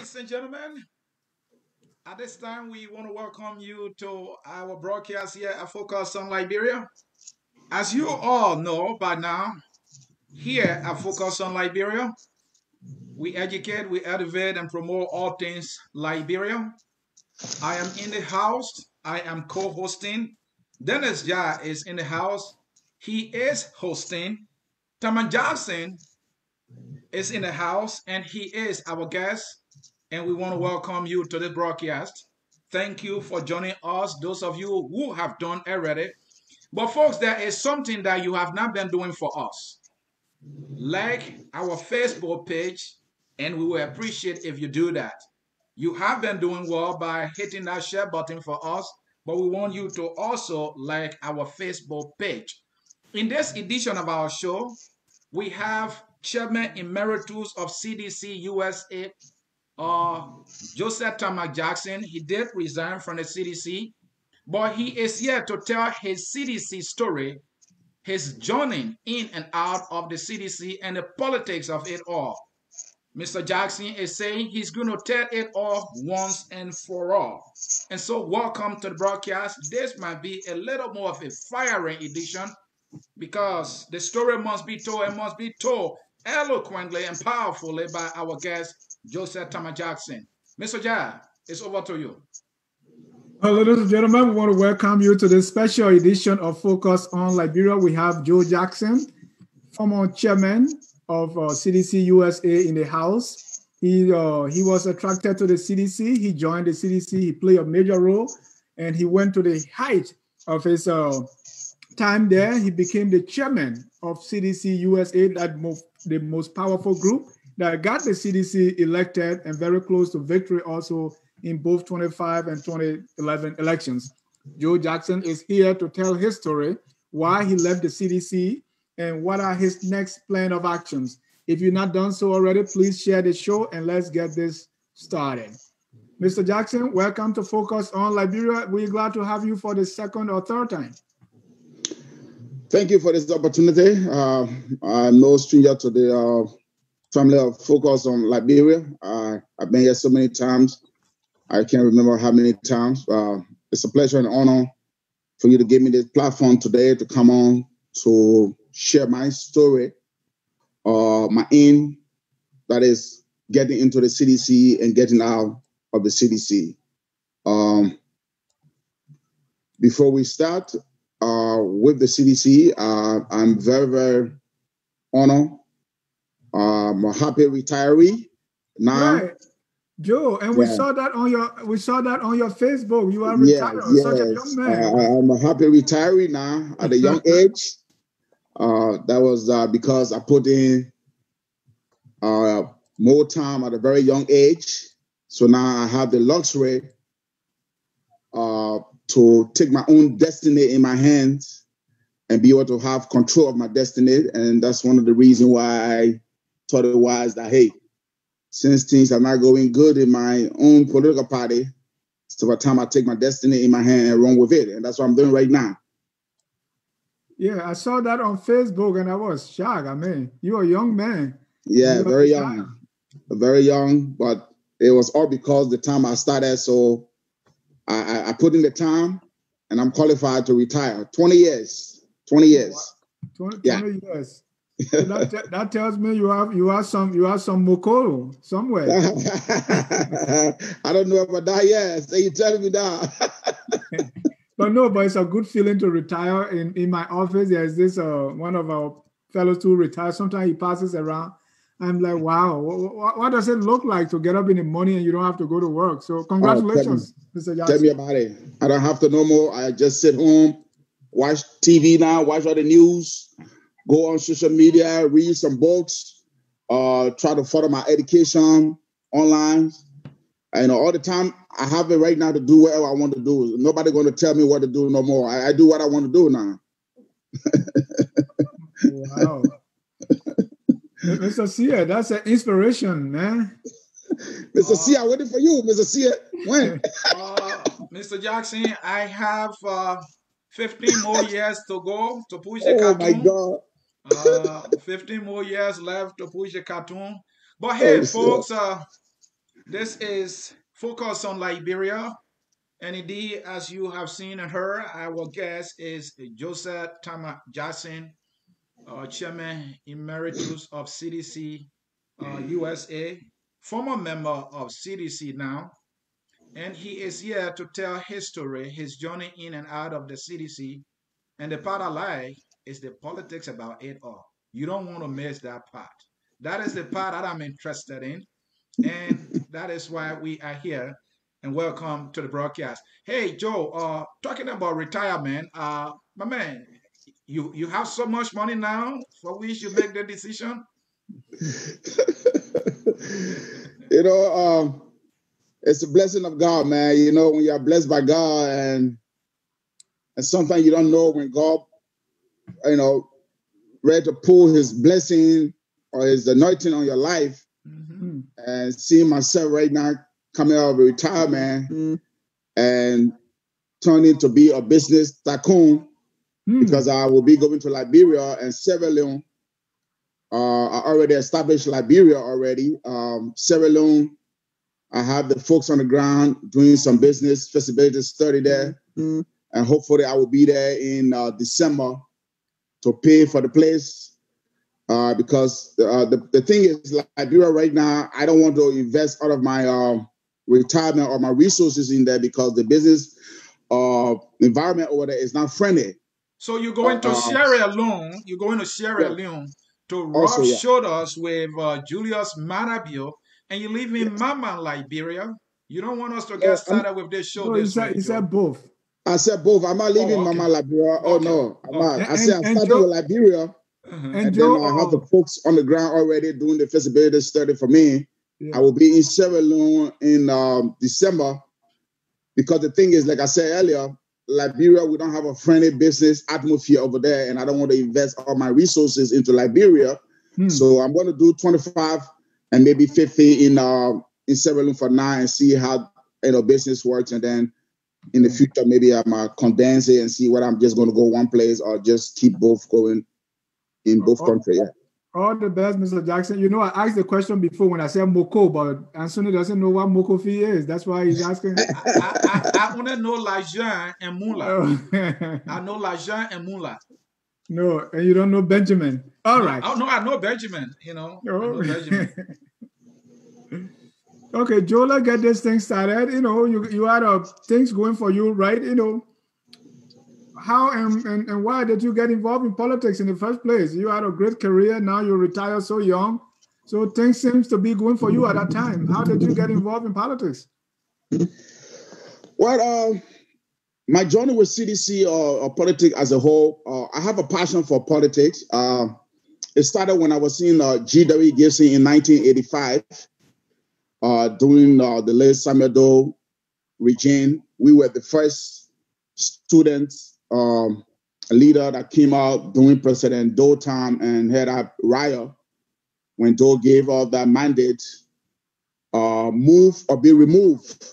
Ladies and gentlemen, at this time we want to welcome you to our broadcast here at Focus on Liberia. As you all know by now, here at Focus on Liberia, we educate, we elevate, and promote all things Liberia. I am in the house. I am co-hosting. Dennis Jai is in the house. He is hosting. Taman Johnson is in the house, and he is our guest. And we want to welcome you to this broadcast. Thank you for joining us, those of you who have done already. But folks, there is something that you have not been doing for us. Like our Facebook page, and we will appreciate if you do that. You have been doing well by hitting that share button for us, but we want you to also like our Facebook page. In this edition of our show, we have Chairman Emeritus of CDC-USA, Joseph Thomas Jackson. He did resign from the CDC, but he is here to tell his CDC story, his journey in and out of the CDC and the politics of it all. Mr. Jackson is saying he's going to tell it all once and for all. And so welcome to the broadcast. This might be a little more of a firing edition because the story must be told and must be told eloquently and powerfully by our guest, Joseph Thomas Jackson. Mr. Jai, it's over to you. Well, ladies and gentlemen, we want to welcome you to this special edition of Focus on Liberia. We have Joe Jackson, former chairman of CDC USA in the House. He was attracted to the CDC. He joined the CDC. He played a major role, and he went to the height of his time there. He became the chairman of CDC USA, the most powerful group that got the CDC elected and very close to victory also in both 2005 and 2011 elections. Joe Jackson is here to tell his story, why he left the CDC, and what are his next plan of actions. If you've not done so already, please share the show and let's get this started. Mr. Jackson, welcome to Focus on Liberia. We're glad to have you for the second or third time. Thank you for this opportunity. I'm no stranger to the family of Focus on Liberia. I've been here so many times. I can't remember how many times. It's a pleasure and honor for you to give me this platform today to come on to share my story, my aim, that is getting into the CDC and getting out of the CDC. Before we start with the CDC, I'm very, very honored. I'm a happy retiree now. Right. Joe, and we saw that on your Facebook. You are retired, such a young man. I'm a happy retiree now at a young age. That was because I put in more time at a very young age. So now I have the luxury to take my own destiny in my hands and be able to have control of my destiny. And that's one of the reasons why I thought it was that, hey, since things are not going good in my own political party, it's about time I take my destiny in my hand and run with it. And that's what I'm doing right now. Yeah, I saw that on Facebook and I was shocked. I mean, you're a young man. Yeah, very young. Very young, but it was all because the time I started. So I put in the time and I'm qualified to retire. 20 years. 20 years. 20 years. So that tells me you have some mokoro somewhere. I don't know about that yet. So you telling me that. But it's a good feeling to retire. In my office, there's this one of our fellows who retires. Sometimes he passes around. I'm like, wow, what does it look like to get up in the morning and you don't have to go to work? So congratulations, Mr. Jackson. Tell me about it. I don't have to no more. I just sit home, watch TV now, watch all the news, go on social media, read some books, try to further my education online. And all the time, I have it right now to do whatever I want to do. Nobody going to tell me what to do no more. I do what I want to do now. Wow. Mr. Sia, that's an inspiration, man. Mr. Sia, waiting for you. Mr. Sia, when? Mr. Jackson, I have 15 more years to go to push the cartoon. Oh, my God. 15 more years left to push the cartoon. But hey, folks, This is Focus on Liberia. And indeed, as you have seen and heard, our guest is Joseph Tama Jackson, Chairman Emeritus of CDC USA, former member of CDC now. And he is here to tell his story, his journey in and out of the CDC. And the part I like is the politics about it all. You don't want to miss that part. That is the part that I'm interested in. And that is why we are here. And welcome to the broadcast. Hey, Joe, talking about retirement, my man, you have so much money now for which you make the decision? You know, it's a blessing of God, man. You know, when you're blessed by God and sometimes you don't know when God, you know, ready to pour his blessing or his anointing on your life. Mm-hmm. And seeing myself right now coming out of retirement and turning to be a business tycoon because I will be going to Liberia and Sierra Leone. I already established Liberia already. Sierra Leone, I have the folks on the ground doing some business feasibility study there. And hopefully I will be there in December to pay for the place. Because the thing is, Liberia right now, I don't want to invest out of my retirement or my resources in there because the business environment over there is not friendly. So you're going to Sierra Leone. You're going to Sierra Leone to rub shoulders with Julius Marabio, and you live in Mama, Liberia. You don't want us to get started with this show this way. He said both. I said both. I'm not leaving Mama Liberia. Oh no, I'm not. I said I'm starting with Liberia. And Joe, then I have the folks on the ground already doing the feasibility study for me. I will be in Sierra Leone in December because the thing is, like I said earlier, Liberia, we don't have a friendly business atmosphere over there, and I don't want to invest all my resources into Liberia. So I'm going to do 25 and maybe 50 in Sierra Leone for now and see how business works, and then in the future maybe I'm condense it and see whether I'm just going to go one place or just keep both going. In both countries, All the best, Mr. Jackson. You know, I asked the question before when I said Moko, but Anthony doesn't know what Moko fee is. That's why he's asking. I want to know L'argent and Moula. I know L'argent and Moula. No, and you don't know Benjamin. All right. Oh, no, I know Benjamin, I know Benjamin. Okay, Joe, let's get this thing started. You know, you had things going for you, right? You know, how and why did you get involved in politics in the first place? You had a great career. Now you retire so young. So things seems to be going for you at that time. How did you get involved in politics? Well, my journey with CDC or politics as a whole, I have a passion for politics. It started when I was in G.W. Gibson in 1985 during the late Samuel Doe regime. We were the first students leader that came out during President Doe time and had a riot when Doe gave out that mandate, move or be removed.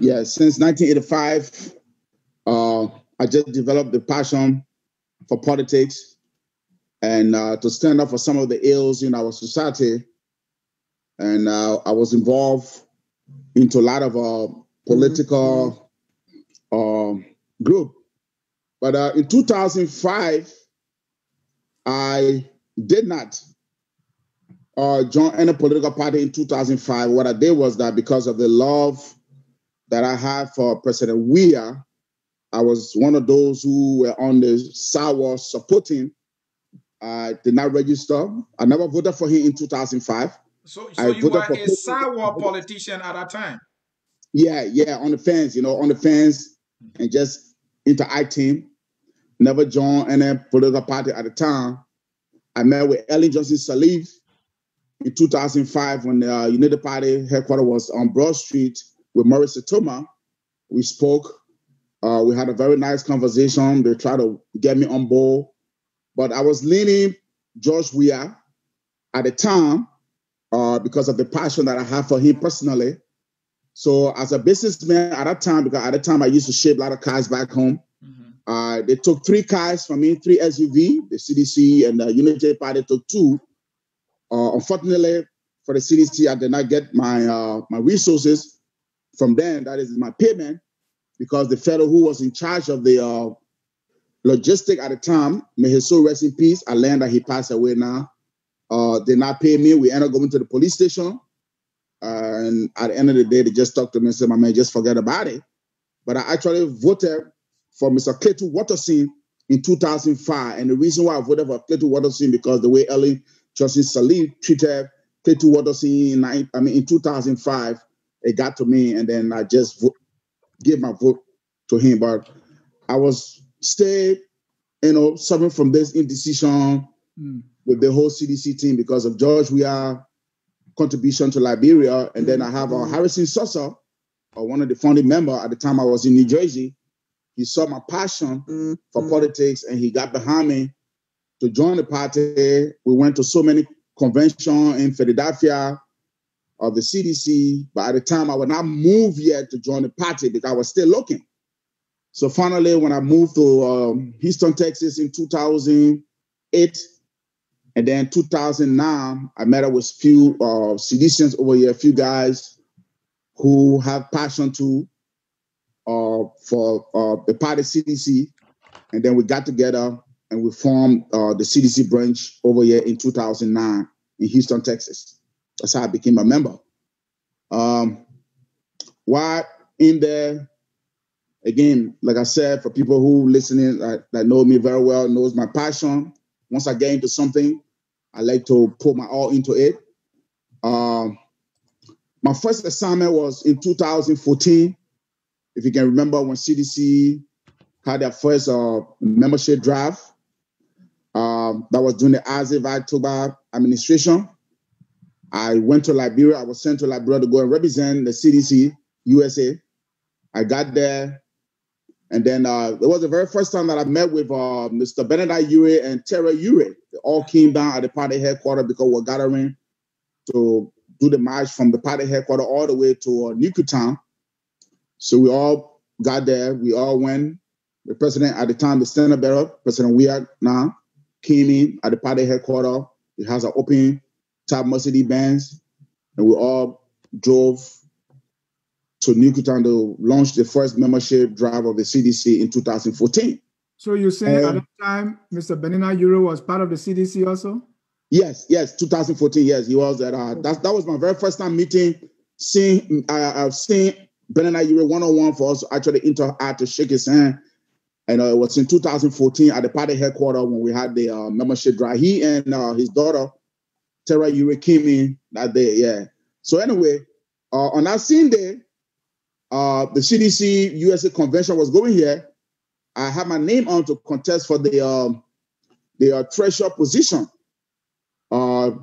Yeah, since 1985, I just developed the passion for politics and to stand up for some of the ills in our society. And I was involved into a lot of political group. But in 2005, I did not join any political party in 2005. What I did was that because of the love that I had for President Weah, I was one of those who were on the sour supporting. I did not register. I never voted for him in 2005. So you were a sour politician at that time? Yeah, on the fence, on the fence and just interacting. Never joined any political party at the time. I met with Ellen Johnson Sirleaf in 2005 when the United Party headquarters was on Broad Street with Maurice Toma. We spoke. We had a very nice conversation. They tried to get me on board. But I was leaning George Weah at the time because of the passion that I have for him personally. So as a businessman at that time, because at the time I used to ship a lot of cars back home, they took 3 cars from me, 3 SUV. The CDC and the United Party took 2. Unfortunately, for the CDC. I did not get my my resources from them. That is my payment, because the fellow who was in charge of the logistic at the time, may his soul rest in peace. I learned that he passed away now. Did not pay me. We ended up going to the police station. And at the end of the day, they just talked to me and said, my man, just forget about it. But I actually voted for Mr. Clayton Watterson in 2005. And the reason why I voted for Clayton Watterson, because the way Ellen Johnson Sirleaf treated Clayton Watterson in 2005, it got to me. And then I just gave my vote to him. But I was still, suffering from this indecision with the whole CDC team because of George Weah contribution to Liberia. And then I have Harrison Sosa, one of the founding members at the time I was in New Jersey. He saw my passion for politics and he got behind me to join the party. We went to so many conventions in Philadelphia of the CDC, but at the time I would not move yet to join the party because I was still looking. So finally, when I moved to Houston, Texas in 2008, and then 2009, I met up with a few CDCians over here, a few guys who have passion for the party CDC. And then we got together and we formed the CDC branch over here in 2009 in Houston, Texas. That's how I became a member. While in there, again, like I said, for people who listening that know me very well, knows my passion. Once I get into something, I like to put my all into it. My first assignment was in 2014. If you can remember when CDC had their first membership drive, that was during the Azib administration. I went to Liberia. I was sent to Liberia to go and represent the CDC-USA. I got there. And then it was the very first time that I met with Mr. Benedict Ure and Tara Ure. They all came down at the party headquarters because we're gathering to do the march from the party headquarters all the way to Newtown. So we all got there. We all went. The president at the time, the standard bearer, President Weah now, came in at the party headquarters. He has an open top Mercedes-Benz. And we all drove to Newtown to launch the first membership drive of the CDC in 2014. So you're saying at that time, Mr. Benedict Ure was part of the CDC also? Yes, 2014, yes, he was. That was my very first time meeting, I've seen Benedict Ure one-on-one for us to actually interact, to shake his hand. And it was in 2014 at the party headquarters when we had the membership drive. He and his daughter, Tara Ure, came in that day, yeah. So anyway, on that same day, the CDC-USA convention was going here. I had my name on to contest for the treasurer position. But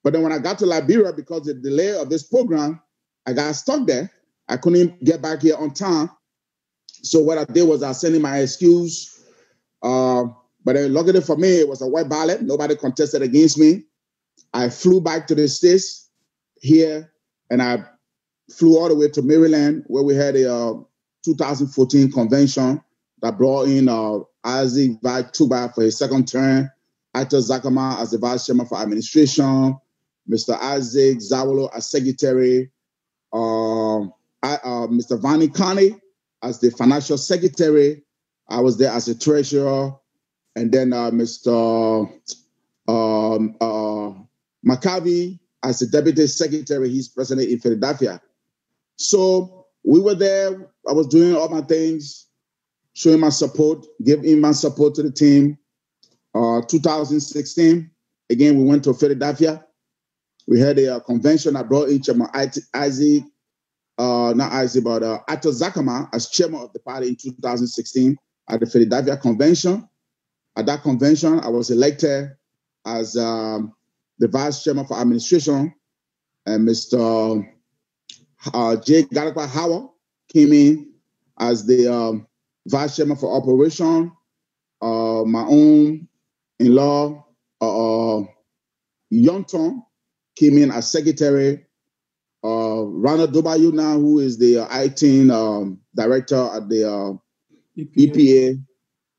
then when I got to Liberia, because of the delay of this program, I got stuck there. I couldn't get back here on time. So what I did was I sent in my excuse. But then luckily for me, it was a white ballot. Nobody contested against me. I flew back to the States here, and I flew all the way to Maryland, where we had a 2014 convention that brought in Isaac Tuba for his second term, Ito Zakama as the vice chairman for administration, Mr. Isaac Zawolo as secretary, Mr. Vani Kani as the financial secretary. I was there as a treasurer, and then Mr. McCavey as the deputy secretary. He's president in Philadelphia. So we were there. I was doing all my things, showing my support, giving my support to the team. 2016, again, we went to Philadelphia. We had a convention. I brought in Chairman Isaac, not Isaac, but Ato Zakama as chairman of the party in 2016 at the Philadelphia convention. At that convention, I was elected as the vice chairman for administration, and Mr. J. Galakwa Howard came in as the vice chairman for operation. My own in-law, Yonton, came in as secretary. Rana Dobayu now, who is the IT director at the EPA,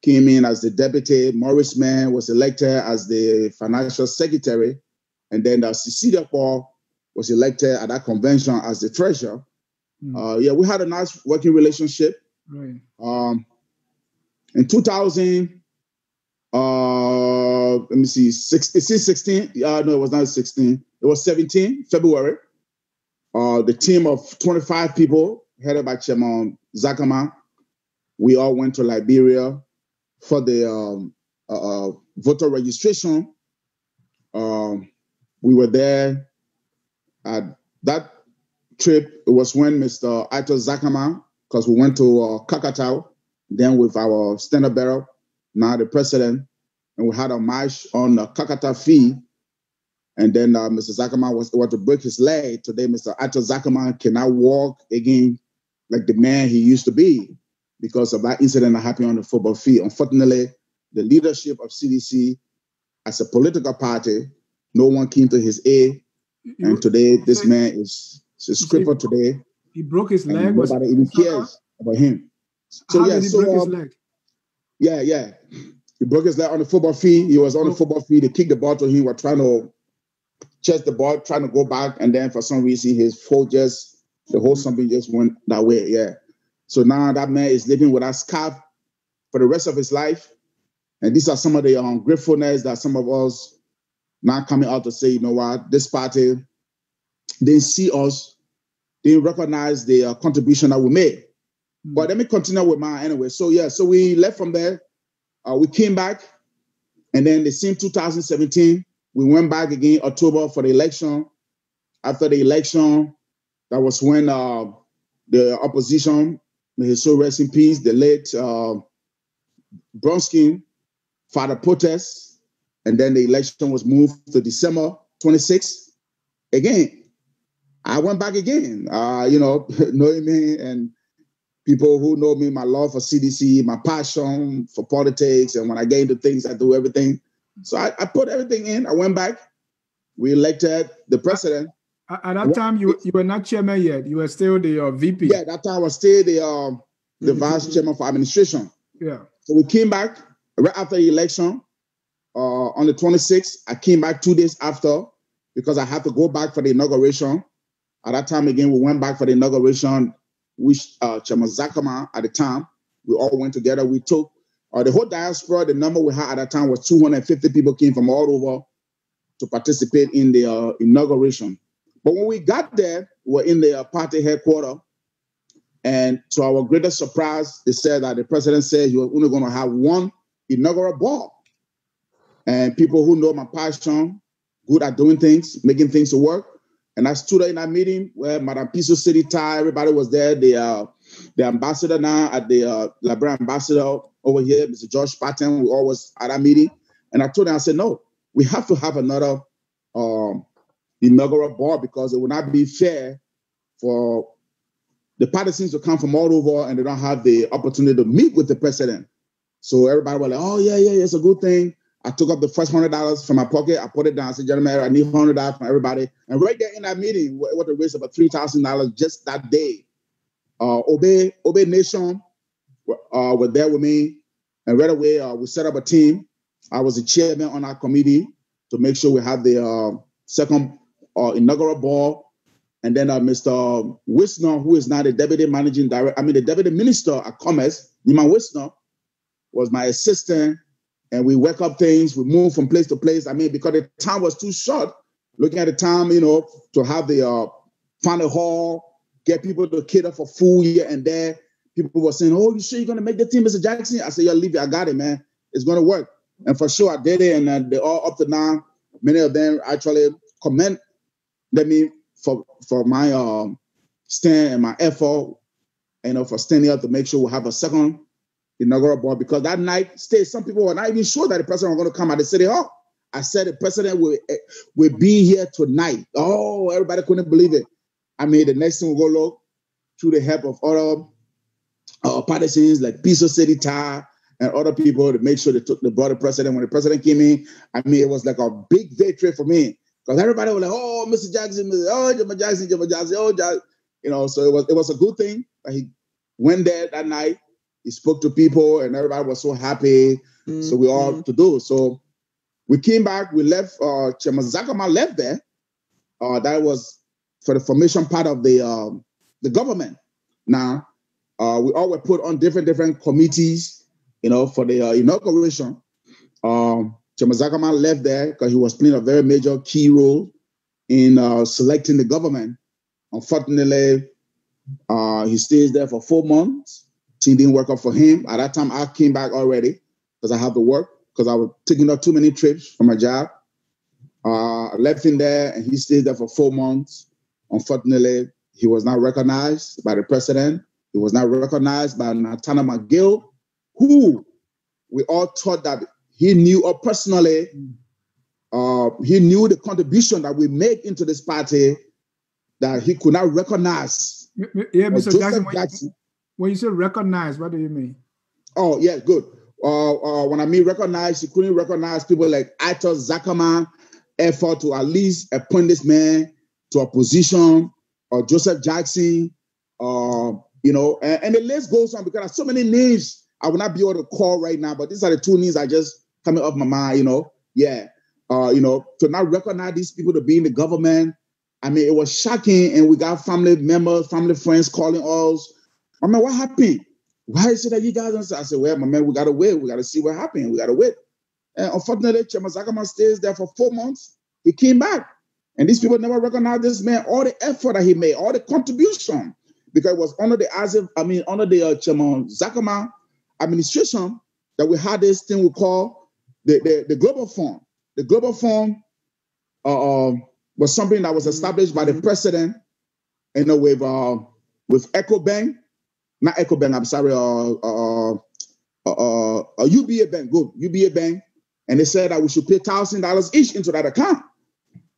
came in as the deputy. Maurice Mann was elected as the financial secretary. And then Cecilia Paul was elected at that convention as the treasurer. Yeah, we had a nice working relationship. Right. In 2000, let me see, 16? No, it was not 16. It was 17, February. The team of 25 people, headed by Chairman Zakama, we all went to Liberia for the voter registration. We were there. That trip, it was when Mr. Ito Zakama, because we went to Kakatau, then with our standard bearer, now the president, and we had a march on Kakatau Fee. And then Mr. Zakama was to break his leg. Today, Mr. Ito Zakama cannot walk again like the man he used to be because of that incident that happened on the football field. Unfortunately, the leadership of CDC as a political party, no one came to his aid. And today, this man is a cripple today. He broke his leg. Nobody even cares about him. So How did he break his leg? Yeah. He broke his leg on the football field. He was on the football field. They kicked the ball to him. Were trying to chase the ball, trying to go back. And then for some reason, his foot the whole something just went that way. Yeah. So now that man is living with that scarf for the rest of his life. And these are some of the gratefulness that some of us now coming out to say, you know what, this party didn't see us, didn't recognize the contribution that we made. But let me continue with mine anyway. So we left from there. We came back, and then the same 2017, we went back again October for the election. After the election, that was when the opposition, may his soul rest in peace, the late Bronsky, filed a protest, and then the election was moved to December 26th. Again, I went back again, knowing me and people who know me, my love for CDC, my passion for politics, and when I get into things, I do everything. So I put everything in. I went back. We elected the president. At that time, you were not chairman yet. You were still the VP. Yeah, that time I was still the vice chairman for administration. Yeah. So we came back right after the election on the 26th. I came back 2 days after because I had to go back for the inauguration. At that time, again, we went back for the inauguration, which Chairman Zakama at the time, we all went together. We took the whole diaspora. The number we had at that time was 250 people came from all over to participate in the inauguration. But when we got there, we were in the party headquarters. And to our greatest surprise, they said that the president said he was only going to have one inaugural ball. And people who know my passion, good at doing things, making things to work. And I stood in that meeting where Madam Piso City Thai, everybody was there. The ambassador now at the Liberia ambassador over here, Mr. George Patton, we all was at that meeting. And I told them, I said, no, we have to have another inaugural ball because it would not be fair for the partisans to come from all over and they don't have the opportunity to meet with the president. So everybody was like, oh, yeah, it's a good thing. I took up the first $100 from my pocket. I put it down. I said, gentlemen, I need $100 from everybody. And right there in that meeting, it was a raise about $3,000 just that day. Obey Nation were there with me. And right away, we set up a team. I was the chairman on our committee to make sure we have the second inaugural ball. And then Mr. Wisner, who is now the deputy managing director, the deputy minister at Commerce, Nima Wisner, was my assistant. And we work up things. We move from place to place. Because the time was too short. Looking at the time, to have the find a hall, get people to cater for food here and there. People were saying, "Oh, you sure you're gonna make the team, Mr. Jackson?" I said, "Yeah, leave it. I got it, man. It's gonna work." And for sure, I did it. And they're all up to now. Many of them actually commend me for my stand and my effort, for standing up to make sure we have a second inaugural ball, because that night, some people were not even sure that the president was going to come at the city hall. I said the president will be here tonight. Oh, everybody couldn't believe it. The next thing we'll go look through the help of other partisans like Piso City Thai and other people to make sure they brought the president. When the president came in, it was like a big victory for me because everybody was like, "Oh, Mr. Jackson, Jimmy Jackson, oh, Jackson." So it was a good thing that he went there that night. He spoke to people and everybody was so happy. Mm-hmm. So we all to do. So we came back, we left, Chairman Zakama left there. That was for the formation part of the government. Now, we all were put on different committees, for the inauguration. Chairman Zakama left there because he was playing a very major key role in selecting the government. Unfortunately, he stays there for 4 months. Things didn't work out for him. At that time, I came back already because I had to work because I was taking up too many trips for my job. I left him there, and he stayed there for 4 months. Unfortunately, he was not recognized by the president. He was not recognized by Natana McGill, who we all thought that he knew us personally. He knew the contribution that we make into this party, that he could not recognize. Yeah, Mr. Jackson, when you say recognize, what do you mean? Oh, yeah, good. When I mean recognize, he couldn't recognize people like Ito Zakama effort to at least appoint this man to a position, or Joseph Jackson, and the list goes on, because there's so many names I will not be able to call right now, but these are the 2 names I just coming off my mind, Yeah. To not recognize these people to be in the government, I mean, it was shocking, and we got family members, family friends calling us. I mean, what happened? Why is it that you guys don't say? I said, well, my man, we got to wait. We got to see what happened. We got to wait. And unfortunately, Chairman Zakama stays there for 4 months. He came back. And these people never recognized this man, all the effort that he made, all the contribution, because it was under the Chairman Zakama administration that we had this thing we call the Global Fund. The Global Fund was something that was established by the president, with EcoBank, not EcoBank, I'm sorry, UBA Bank, good, UBA Bank, and they said that we should pay $1,000 each into that account.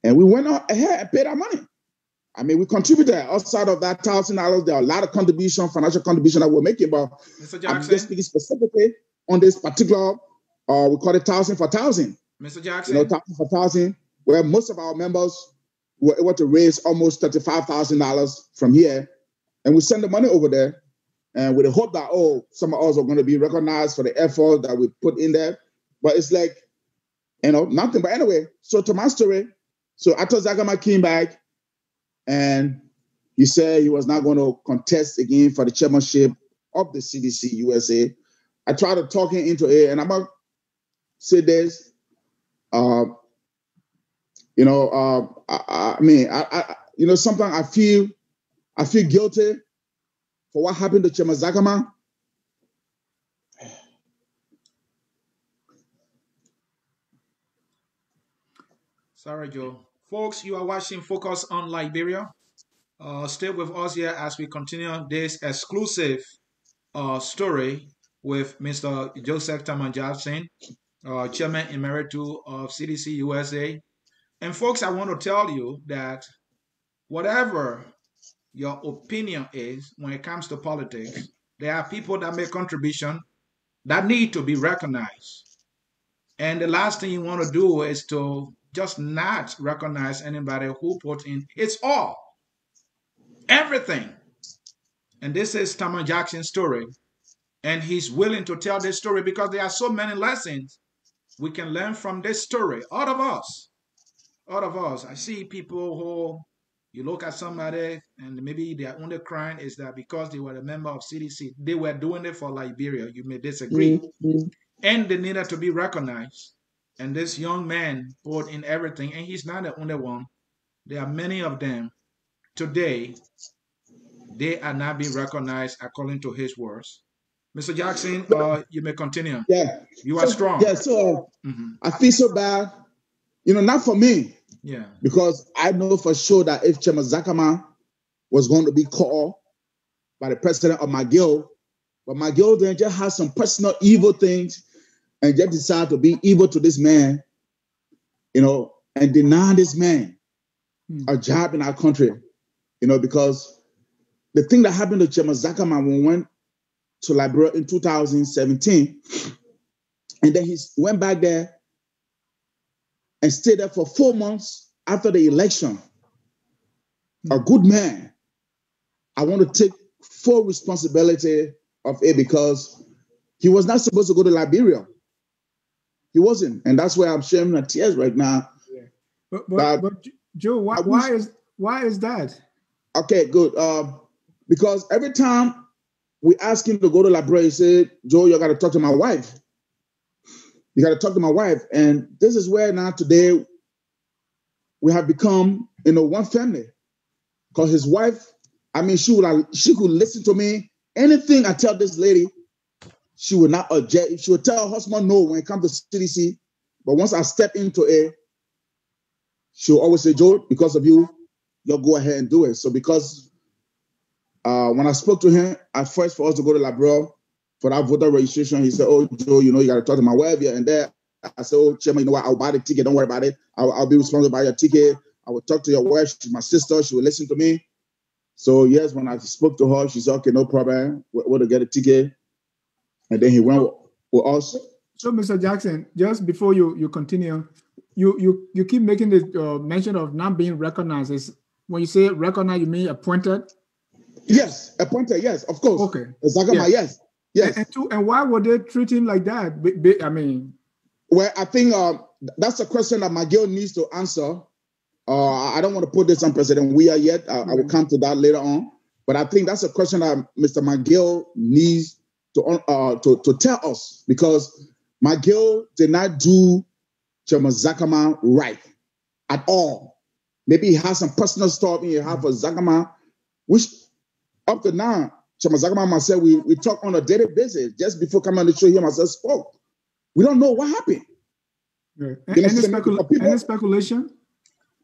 And we went ahead and paid our money. I mean, we contributed. Outside of that $1,000, there are a lot of financial contribution that we're making, but I'm just speaking specifically on this particular, we call it 1,000 for 1,000. Mr. Jackson? 1,000 for 1,000, where most of our members were able to raise almost $35,000 from here. And we send the money over there, and with the hope that, some of us are going to be recognized for the effort that we put in there. But it's like, nothing. But anyway, so to my story, so Ato Zakama came back, and he said he was not going to contest again for the chairmanship of the CDC-USA. I tried to talk him into it, and I'm going to say this. Sometimes I feel guilty for what happened to Chairman Zakama. Sorry, Joe. Folks, you are watching Focus on Liberia. Stay with us here as we continue this exclusive story with Mr. Joseph Taman Jackson, Chairman Emeritus of CDC-USA. And folks, I want to tell you that whatever your opinion is when it comes to politics, there are people that make contribution that need to be recognized. And the last thing you want to do is to just not recognize anybody who put in its all, everything. And this is Taman Jackson's story. And he's willing to tell this story because there are so many lessons we can learn from this story. All of us. I see people who, you look at somebody and maybe their only crime is that because they were a member of CDC, they were doing it for Liberia. You may disagree. And they needed to be recognized. And this young man poured in everything, and he's not the only one. There are many of them. Today, they are not being recognized according to his words. Mr. Jackson, you may continue. Yeah. You are strong. Yeah, so I feel so bad. Not for me. Yeah. Because I know for sure that if Chairman Zakama was going to be called by the president of McGill, but McGill then just has some personal evil things and just decided to be evil to this man, and deny this man a job in our country, because the thing that happened to Chairman Zakama when we went to Liberia in 2017, and then he went back there and stayed there for 4 months after the election. A good man. I want to take full responsibility of it because he was not supposed to go to Liberia. He wasn't. And that's why I'm sharing my tears right now. Yeah. But Joe, why Why is that? Okay, good. Because every time we ask him to go to Liberia, he said, Joe, you got to talk to my wife. You got to talk to my wife. And this is where now today we have become, one family. Because his wife, I mean, she could listen to me. Anything I tell this lady, she would not object. She would tell her husband no when it comes to CDC. But once I step into it, she'll always say, Joe, because of you, you'll go ahead and do it. So because when I spoke to him, at first for us to go to Liberia for that voter registration, he said, oh, Joe, you got to talk to my wife here and there. I said, oh, Chairman, you know what? I'll buy the ticket. Don't worry about it. I'll be responsible by your ticket. I will talk to your wife. She's my sister. She will listen to me. So, yes, when I spoke to her, she said, okay, no problem. We'll get a ticket. And then he went with us. So, Mr. Jackson, just before you continue, you keep making the mention of not being recognized. When you say recognized, you mean appointed? Yes, appointed, yes, of course. Okay. Zagama, yes. And why would they treat him like that? I mean... Well, I think that's a question that Miguel needs to answer. I don't want to put this on President Weah yet. I will come to that later on. But I think that's a question that Mr. Miguel needs to tell us, because Miguel did not do Chairman Zakama right at all. Maybe he has some personal stuff in behalf of Zakama, which up to now, Chairman Zakama and myself, we talk on a daily basis. Just before coming on the show, he myself spoke. We don't know what happened. Yeah. Any speculation?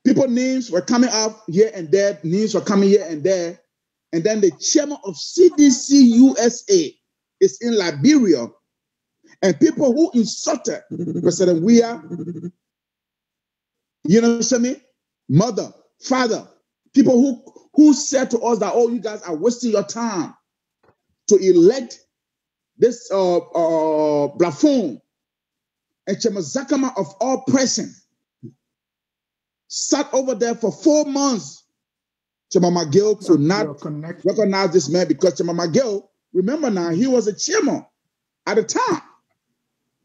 People names were coming up here and there. Names were coming here and there. And then the chairman of CDC-USA is in Liberia. And people who insulted President Weah, you know what I mean? Mother, father, people who said to us that, oh, you guys are wasting your time to elect this buffoon. And Chairman Zakama of all present sat over there for 4 months. Chairman Miguel could not recognize this man because Chairman Miguel, remember now, he was a chairman at the time.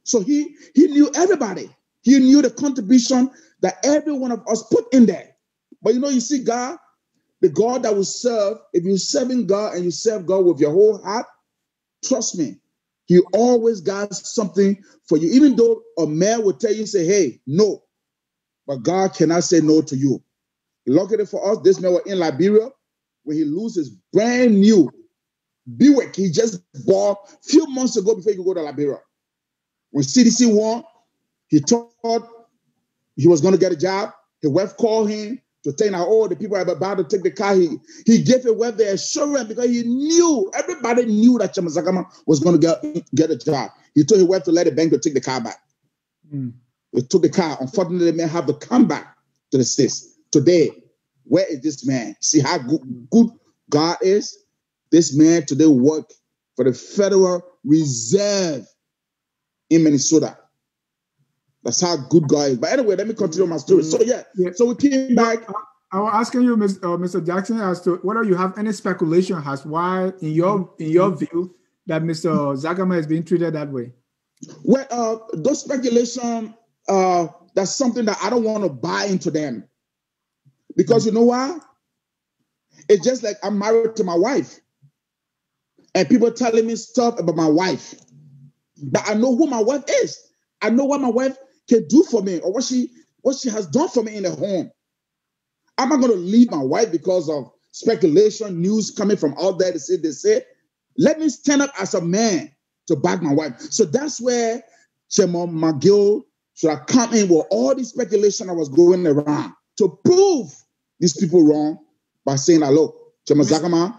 So he knew everybody. He knew the contribution that every one of us put in there. But you see, God, the God that we serve, if you're serving God and you serve God with your whole heart, trust me, He always got something for you. Even though a man will tell you, say, hey, no. But God cannot say no to you. Luckily for us, this man was in Liberia when he loses brand new Buick he just bought a few months ago before he could go to Liberia. When CDC won, he thought he was going to get a job. His wife called him to tell him, oh, the people are about to take the car. He gave his wife the assurance because he knew, everybody knew that Chairman Zakama was going to get a job. He told his wife to let the bank to take the car back. They took the car. Unfortunately, the man have to come back to the States. Today, where is this man? See how good God is? This man today work for the Federal Reserve in Minnesota. That's how good God is. But anyway, let me continue my story. So so we came back. I was asking you, Mr. Jackson, as to whether you have any speculation as why, in your view, that Mr. Zakama is being treated that way. Well, those speculation, that's something that I don't want to buy into them. Because you know why? It's just like I'm married to my wife. And people telling me stuff about my wife. But I know who my wife is. I know what my wife can do for me or what she has done for me in the home. I'm not going to leave my wife because of speculation, news coming from out there to say they say. Let me stand up as a man to back my wife. So that's where Chairman McGill should have come in with all the speculation that was going around to prove these people wrong by saying, look, Chairman Zakama,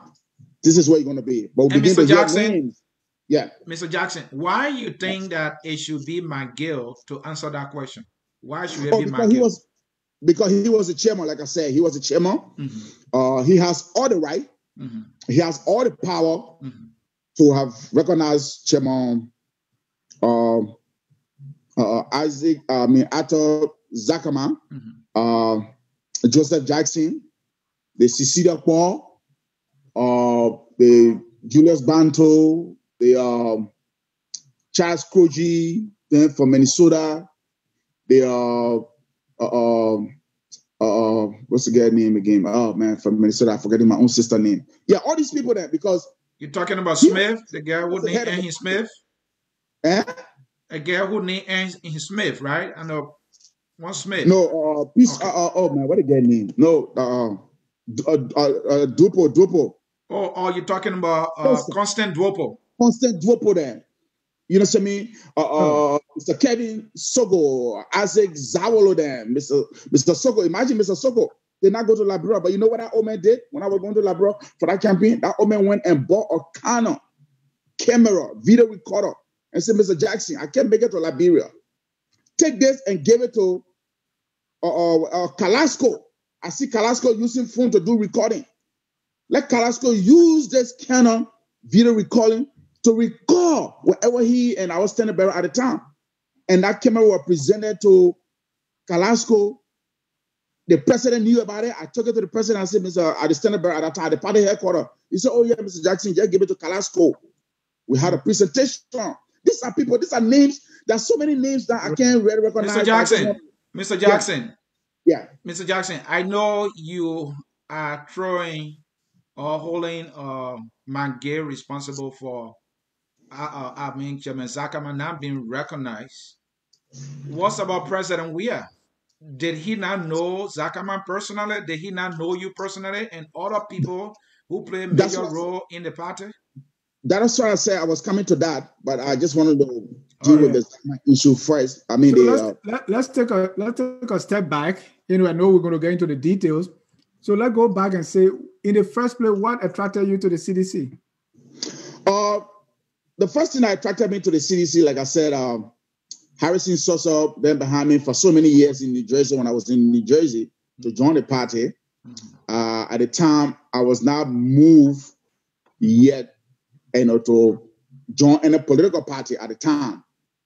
this is where you're going to be. But we begin to hear names. Yeah. Mr. Jackson, why you think that it should be McGill to answer that question? Why should it be McGill? Because he was a chairman, like I said. He was a chairman. He has all the right. He has all the power to have recognized Chairman Arthur Zakama, Joseph Jackson, the Cecilia Paul, the Julius Banto, the Charles Croji, then from Minnesota, the what's the guy's name again? Oh man, from Minnesota, I'm forgetting my own sister name. Yeah, all these people there because you're talking about Smith, the guy who named Angie Smith. Eh? A girl who named Angie Smith, right? I know one Smith. No, peace. Okay. Oh man, what the guy name? No, Dupo. Oh, you're talking about Constant Duopo. Constant Duopo there. You know what I mean? Mr. Kevin Sogo, Isaac Zawolo there, Mr. Sogo. Imagine Mr. Sogo did not go to Liberia, but you know what that old man did when I was going to Liberia for that campaign? That old man went and bought a Canon camera, video recorder, and said, Mr. Jackson, I can't make it to Liberia. Take this and give it to Calasco. I see Calasco using phone to do recording. Let Calasco use this Canon video recording to record wherever he and I was standing bearer at the time. And that camera was presented to Calasco. The president knew about it. I took it to the president. I said, Mr. I was standing bearer at that time, the party headquarters. He said, oh yeah, Mr. Jackson, just give it to Calasco. We had a presentation. These are people, these are names. There's so many names that I can't really recognize. Mr. Jackson. Yeah. Mr. Jackson, I know you are throwing or holding Mangay responsible for Chairman Zackerman not being recognized. What's about President Weah? Did he not know Zackerman personally? Did he not know you personally and other people who play a major role in the party? That's why I said I was coming to that, but I just wanted to deal with this issue first. I mean, so let's take a step back. I know we're going to get into the details. So let's go back and say, in the first place, what attracted you to the CDC? The first thing that attracted me to the CDC, like I said, Harrison Sosa been behind me for so many years in New Jersey when I was in New Jersey to join the party. At the time, I was not moved yet, to join any political party at the time.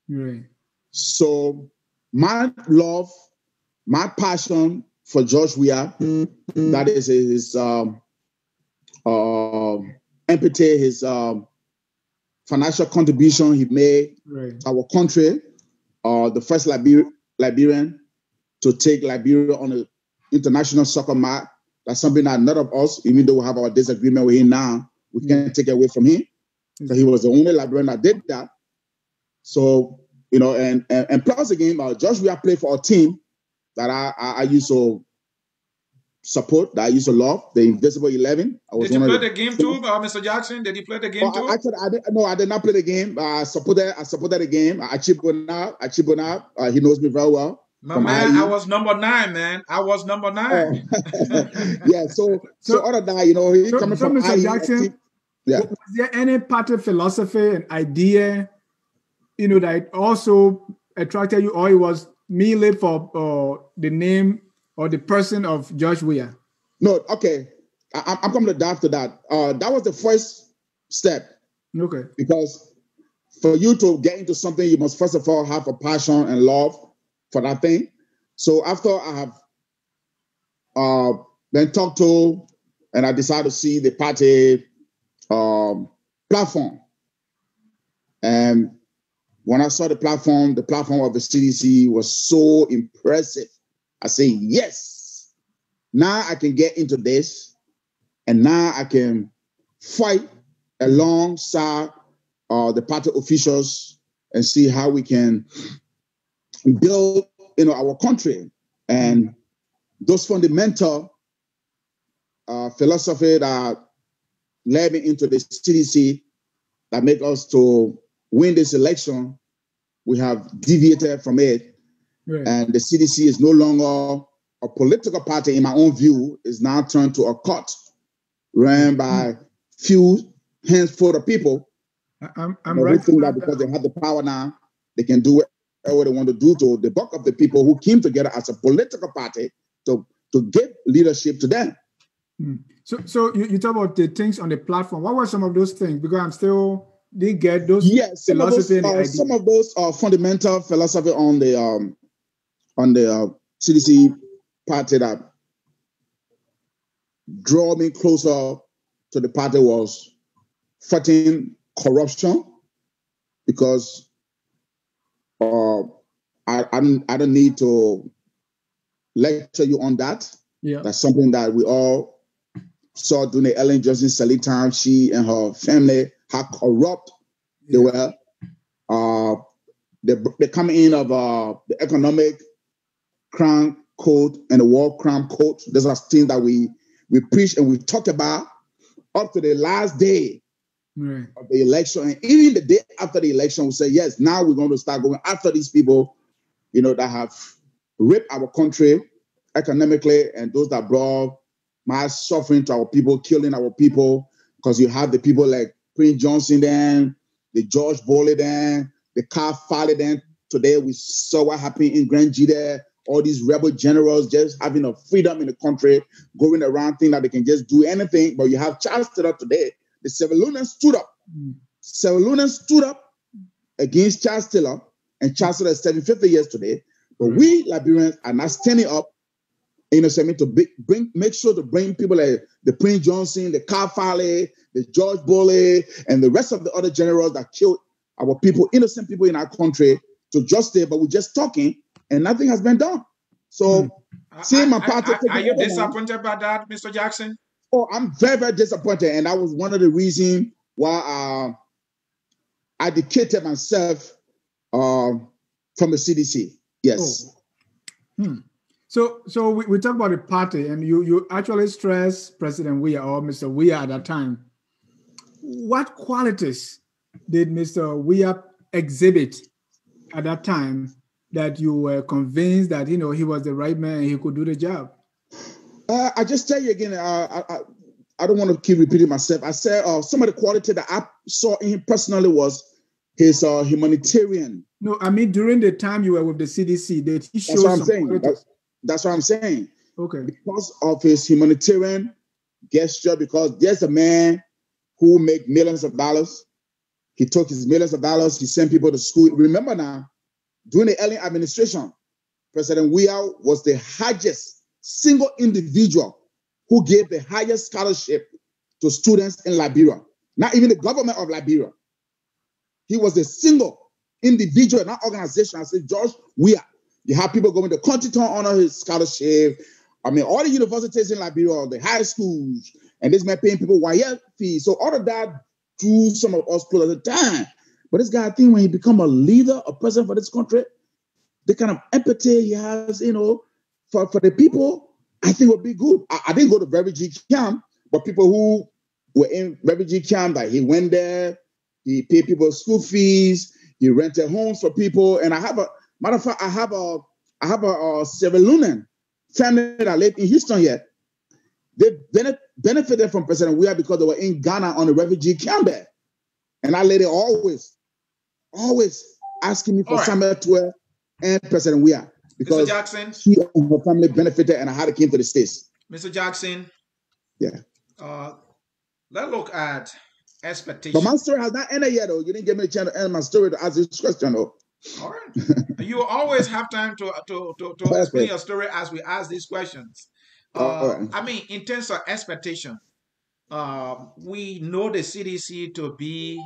Right. So my love, my passion for George Weah, that is his empathy, his financial contribution he made to our country, the first Liberian to take Liberia on the international soccer map. That's something that none of us, even though we have our disagreement with him now, we can't take away from him. So he was the only Liberian that did that. So, and plus again, George Weah played for a team that I used to support, that I used to love, the Invisible 11. Did you play the game too, Mr. Jackson? Did you play the game too? Actually, I did not play the game. I supported the game. Achibona, he knows me very well. My man, I was number 9, man. I was number 9. Yeah, so other than that, he coming from Mr. Jackson, was there any party philosophy and idea, that also attracted you, or it was merely for the name or the person of George Weah? No, okay. I'm coming to dive to that. That was the first step. Okay. Because for you to get into something, you must first of all have a passion and love for that thing. So after I have been talked to, and I decided to see the party platform. And when I saw the platform of the CDC was so impressive. I say, yes, now I can get into this, and now I can fight alongside the party officials and see how we can build, our country. And those fundamental philosophy that led me into the CDC that make us to win this election, we have deviated from it. Right. And the CDC is no longer a political party, in my own view, is now turned to a cult ran by few handful of people. I'm right. Think that because they have the power now, they can do whatever they want to do to the bulk of the people who came together as a political party to give leadership to them. So you talk about the things on the platform. What were some of those things? Because I'm still didn't get those. Yes, some of those fundamental philosophy on the CDC party that draw me closer to the party was fighting corruption, because I don't need to lecture you on that. Yeah. That's something that we all saw during the Ellen Johnson Sirleaf time. She and her family, how corrupt they were. The coming in of the economic crime code and the war crime code. Those are things that we preach and we talk about up to the last day of the election. And even the day after the election, we say, yes, now we're going to start going after these people, that have raped our country economically, and those that brought mass suffering to our people, killing our people, because you have the people like Prince Johnson then, the George Bowley then, the Car Farley then. Today we saw what happened in Grand G there, all these rebel generals just having a freedom in the country, going around thinking that they can just do anything. But you have Charles Taylor today. The Sierra Leoneans stood up. Sierra Leoneans stood up against Charles Taylor, and Charles Taylor is 750 years today. But we Liberians are not standing up, to make sure to bring people like the Prince Johnson, the Car Farley, the George Bowley, and the rest of the other generals that killed our people, innocent people in our country, to justice. But we're just talking, and nothing has been done. So, seeing my party. Are you disappointed about that, Mr. Jackson? Oh, I'm very, very disappointed, and that was one of the reasons why I dedicated myself from the CDC. Yes. Oh. So we talk about the party, and you actually stress President Weah or Mr. Weah at that time. What qualities did Mr. Weah exhibit at that time that you were convinced that he was the right man and he could do the job? I just tell you again, I don't want to keep repeating myself. I said some of the quality that I saw in him personally was his humanitarian. No, I mean during the time you were with the CDC, did he show some qualities? That's what I'm saying. Okay. Because of his humanitarian gesture, because there's a man who made millions of dollars. He took his millions of dollars, he sent people to school. Remember now, during the Ellen administration, President Weah was the highest single individual who gave the highest scholarship to students in Liberia. Not even the government of Liberia. He was the single individual, not organization. I said, George Weah. You have people going to country to honor his scholarship. I mean, all the universities in Liberia, the high schools, and this man paying people YF fees. So all of that drew some of us close at the time. But this guy, I think when he become a leader, a president for this country, the kind of empathy he has, for the people, I think would be good. I didn't go to refugee camp, but people who were in refugee camp, like he went there, he paid people school fees, he rented homes for people, and I have a matter of fact, I have a Sierra Leonean family that live in Houston here. They benefited from President Weah because they were in Ghana on a refugee camp there. And that lady always asking me for Samuel Tuer and President Weah because she and her family benefited, and I had to came to the States. Mr. Jackson. Yeah. Let's look at expectations. But my story has not ended yet, though. You didn't give me a chance to end my story to ask this question, though. All right. You always have time to explain your story as we ask these questions. Right. I mean, in terms of expectation, we know the CDC to be,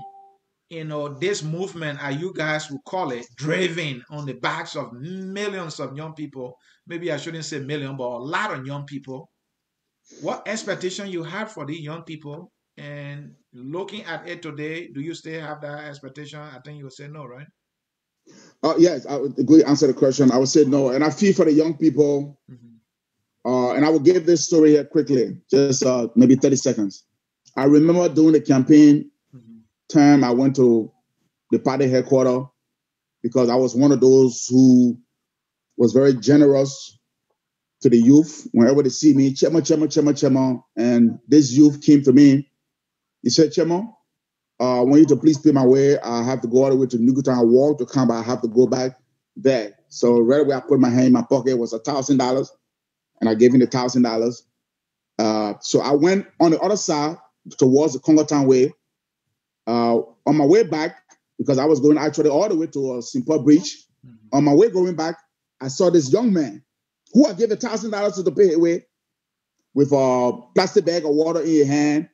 this movement, as you guys would call it, driven on the backs of millions of young people. Maybe I shouldn't say million, but a lot of young people. What expectation you had for the young people? And looking at it today, do you still have that expectation? I think you would say no, right? Yes, I would agree. Answer the question. I would say no, and I feel for the young people. And I will give this story here quickly, just maybe 30 seconds. I remember during the campaign time, I went to the party headquarters because I was one of those who was very generous to the youth. Whenever they see me, Chema, and this youth came to me. He said, Chema, I want you to please pay my way. I have to go all the way to Newtown. I walk to come, but I have to go back there. So right away, I put my hand in my pocket. It was $1,000, and I gave him the $1,000. So I went on the other side towards the Congo Town way. On my way back, because I was going actually all the way to Simple Bridge. On my way going back, I saw this young man who I gave $1,000 to pay away with a plastic bag of water in your hand.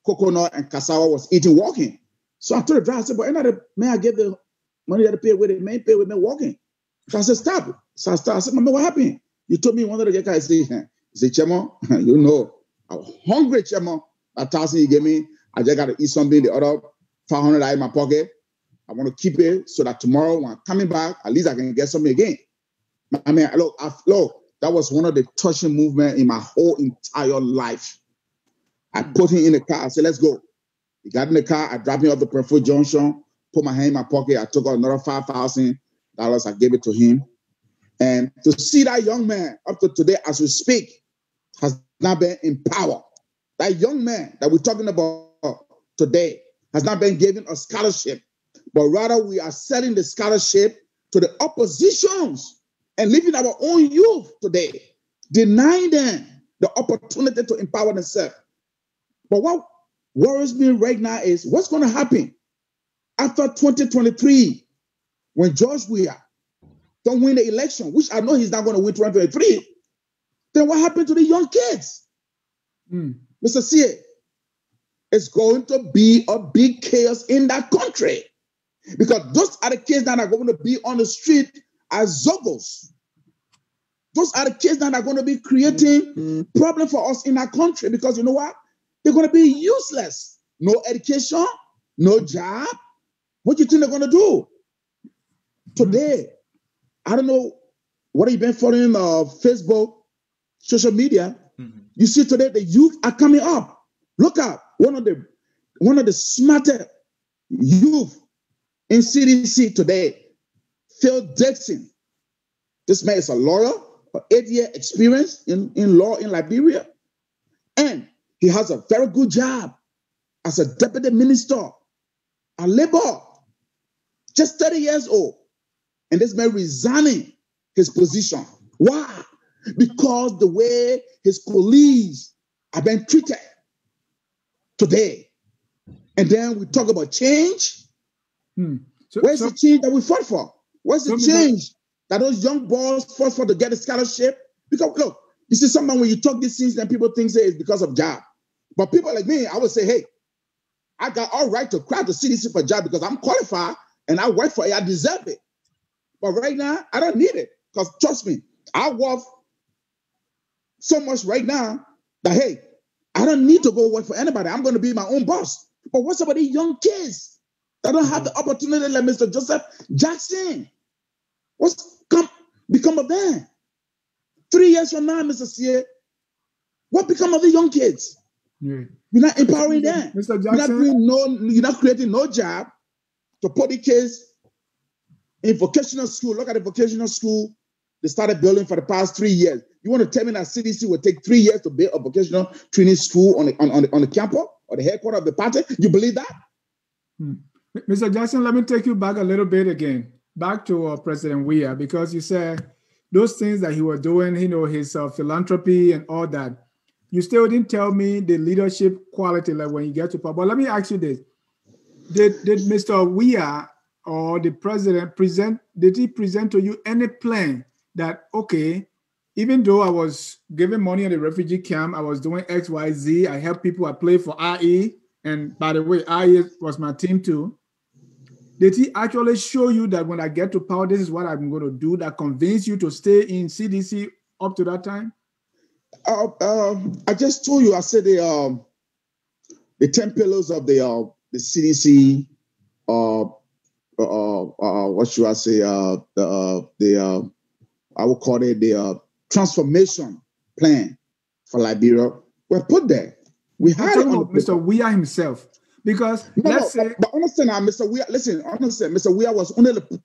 Coconut and cassava was eating, walking. So I told the driver, I said, but another man, I gave the money to pay with it, man, pay with me walking. So I said, stop. So I stopped. I said, man, what happened? You told me one of the guys say, Chairman, you know, I'm hungry, Chairman. That 1,000 you gave me, I just got to eat something. The other 500 in my pocket. I want to keep it so that tomorrow when I'm coming back, at least I can get something again. I mean, look, that was one of the touching movements in my whole entire life. I put him in the car. I said, let's go. He got in the car. I dropped him off the Tearful Junction, put my hand in my pocket. I took out another $5,000. I gave it to him. And to see that young man up to today as we speak has not been empowered. That young man that we're talking about today has not been given a scholarship, but rather we are selling the scholarship to the oppositions and leaving our own youth today, denying them the opportunity to empower themselves. But what worries me right now is what's going to happen after 2023 when George Weah don't win the election, which I know he's not going to win 2023. Then what happened to the young kids? Mr. C.A., it's going to be a big chaos in that country because those are the kids that are going to be on the street as zogos. Those are the kids that are going to be creating problems for us in our country because you know what? They're going to be useless. No education, no job. What do you think they're going to do? Today, I don't know what you've been following Facebook, social media. You see today the youth are coming up. Look out, one of the smarter youth in CDC today, Phil Dixon. This man is a lawyer, an 8-year experience in law in Liberia, and he has a very good job as a deputy minister at Labor, just 30 years old. And this man resigning his position. Why? Because the way his police have been treated today. And then we talk about change. Where's the change that we fought for? Where's the change that those young boys fought for to get a scholarship? Because look, you see sometimes when you talk these things, then people think it's because of job. But people like me, I would say, hey, I got all right to cry to CDC for a job because I'm qualified and I work for it. I deserve it. But right now, I don't need it. Because trust me, I work so much right now that, hey, I don't need to go work for anybody. I'm going to be my own boss. But what's about these young kids that don't have the opportunity like Mr. Joseph Jackson? What's become of them? 3 years from now, Mr. C.A., what become of the young kids? You're not empowering them. Mr. Jackson, you're not creating no job to put the kids in vocational school. Look at the vocational school they started building for the past 3 years. You want to tell me that CDC will take 3 years to build a vocational training school on the campus or the headquarters of the party? You believe that? Mr. Jackson, let me take you back a little bit again, back to President Weah, because you said those things that he was doing, his philanthropy and all that. You still didn't tell me the leadership quality, like when you get to power. But let me ask you this. Did Mr. Weah or the president did he present to you any plan that, okay, even though I was giving money in the refugee camp, I was doing X, Y, Z, I helped people, I played for IE, and by the way, IE was my team too. Did he actually show you that when I get to power, this is what I'm going to do, that convinced you to stay in CDC up to that time? I just told you, I said the 10 pillars of the CDC, what should I say? I would call it the transformation plan for Liberia. Were put there. We had it on Mr. Weah himself, because let's say. But understand now, Mr. Weah. Listen, understand, Mr. Weah was only the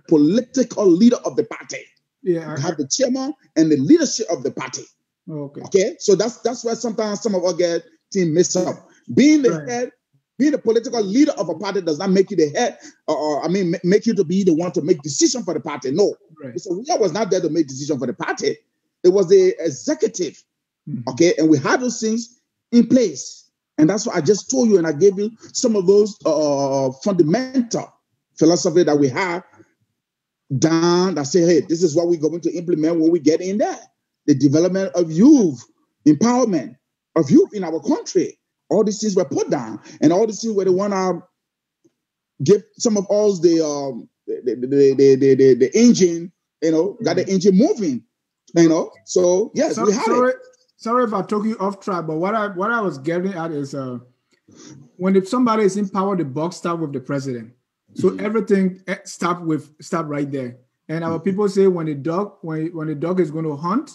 political leader of the party. Yeah, have the chairman and the leadership of the party. Okay. So that's where sometimes some of our team mess up. Being the head, being the political leader of a party does not make you the head, or make you to be the one to make decision for the party. No. Right. So we was not there to make decision for the party. It was the executive. Okay, and we had those things in place. And that's what I just told you, and I gave you some of those fundamental philosophy that we have down that say, hey, this is what we're going to implement when we get in there. The development of youth, empowerment of youth in our country. All these things were put down, and all these things where they want to give some of us the engine, got the engine moving. You know, so yes, we had it. Sorry if I took you off track, but what I was getting at is when somebody is in power, the buck start with the president. So everything stop right there. And our people say when the dog is going to hunt,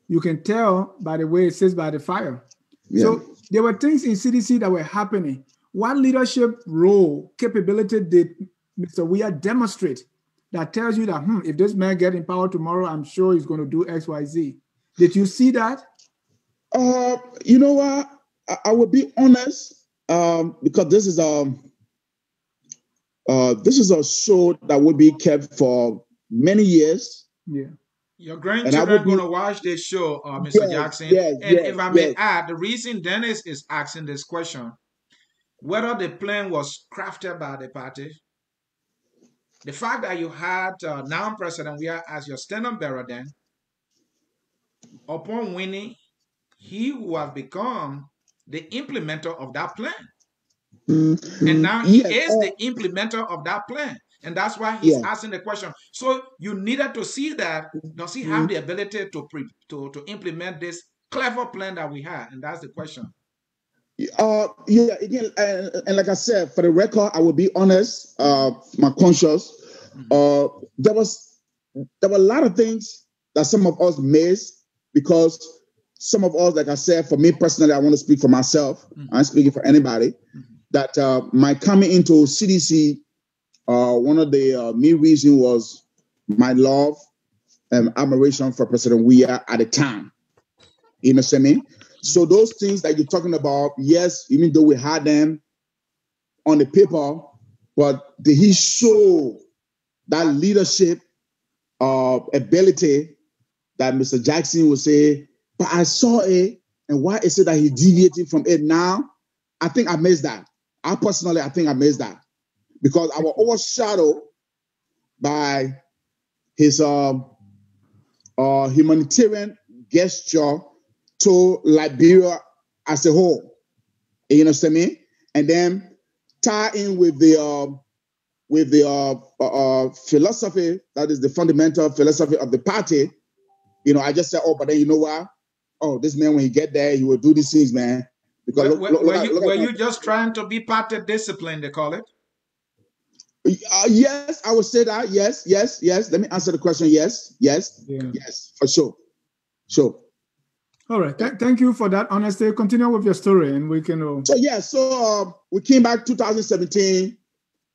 you can tell by the way it sits by the fire. Yeah. So there were things in CDC that were happening. What leadership role, capability did Mr. Weah demonstrate that tells you that if this man get in power tomorrow, I'm sure he's going to do X, Y, Z. Did you see that? You know what? I will be honest, because this is a show that will be kept for many years. Yeah. Your grandchildren are going to watch this show, Mr. Jackson. If I may add, the reason Dennis is asking this question, whether the plan was crafted by the party, the fact that you had now President Weah as your standard bearer then, upon winning, he who has become the implementer of that plan. And now he is the implementer of that plan. And that's why he's asking the question. So you needed to see that, does he have the ability to implement this clever plan that we had? And that's the question. Again, and like I said, for the record, I will be honest, my conscience, there were a lot of things that some of us missed because some of us, like I said, for me personally, I want to speak for myself. I'm speaking for anybody. That my coming into CDC, one of the main reasons was my love and admiration for President Weah at the time. You know what I mean? So those things that you're talking about, yes, even though we had them on the paper, but did he show that leadership ability that Mr. Jackson would say, but I saw it, and why is it that he's deviating from it now? I think I missed that. I think I missed that because I was overshadowed by his humanitarian gesture to Liberia as a whole. You know what I mean? And then tie in with the philosophy, that is the fundamental philosophy of the party. You know, I just said, but then you know what? Oh, this man, when he get there, he will do these things, man. Because were you just trying to be party discipline, they call it? Yes, I would say that. Yes. Let me answer the question. Yes, for sure. All right. Thank you for that honesty. Continue with your story, and we can. So we came back 2017,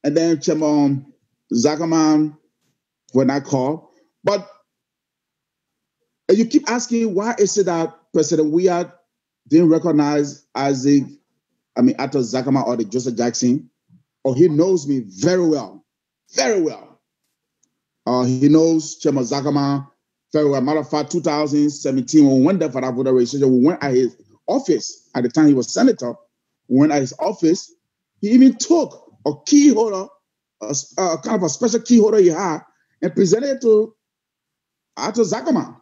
and then Chairman Zuckerman when I called. But you keep asking why is it that President Weah didn't recognize Atos Zuckerman or the Joseph Jackson? Oh, he knows me very well. He knows Chairman Zuckerman very well. Matter of fact, 2017, when we went there for that voter registration, we went at his office. At the time he was senator. We went at his office. He even took a key holder, kind of a special key holder he had, and presented it to Atos Zuckerman.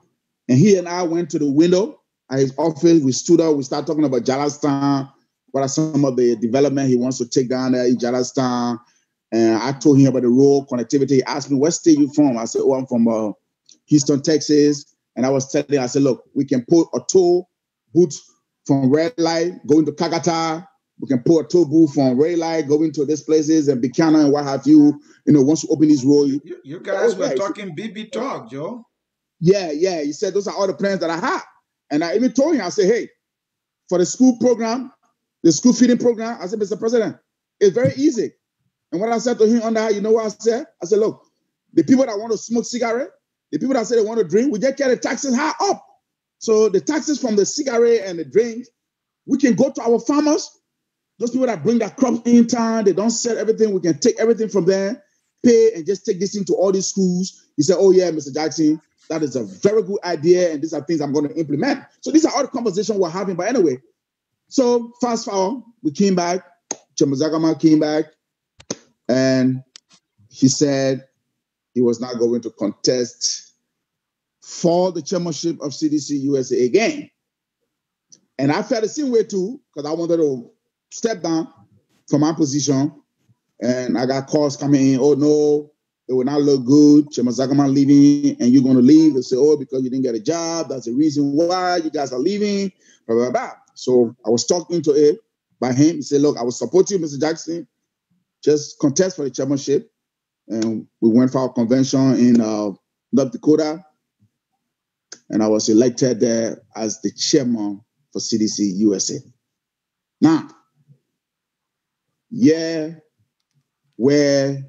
And he and I went to the window at his office. We stood up. We started talking about Jalastan. What are some of the development he wants to take down there in Jalastan? And I told him about the road connectivity. He asked me, what state you from? I said, oh, I'm from Houston, Texas. And I was telling him, I said, look, we can put a toll booth from Red Light going to Kakata. We can put a toll booth from Red Light going to these places and Buchanan and what have you. You know, once you open this road. You guys were talking BB talk, Joe. Yeah. He said, those are all the plans that I have. And I even told him, I said, hey, for the school program, the school feeding program, I said, Mr. President, it's very easy. And what I said to him on that, you know what I said? I said, look, the people that want to smoke cigarette, the people that say they want to drink, we just get the taxes high up. So the taxes from the cigarette and the drink, we can go to our farmers. Those people that bring their crops in town, they don't sell everything. We can take everything from there, pay, and just take this into all these schools. He said, oh, yeah, Mr. Jackson, that is a very good idea, and these are things I'm going to implement. So these are all the conversations we're having. But anyway, so fast forward, we came back. Chairman Zuckerman came back, and he said he was not going to contest for the chairmanship of CDC-USA again. And I felt the same way too, because I wanted to step down from my position. And I got calls coming in, oh no, it will not look good. Chairman Zakaman leaving, and you're going to leave. They say, oh, because you didn't get a job. That's the reason why you guys are leaving. Blah, blah, blah. So I was talked into it by him. He said, look, I will support you, Mr. Jackson. Just contest for the chairmanship. And we went for our convention in North Dakota. And I was elected there as the chairman for CDC-USA. Now, where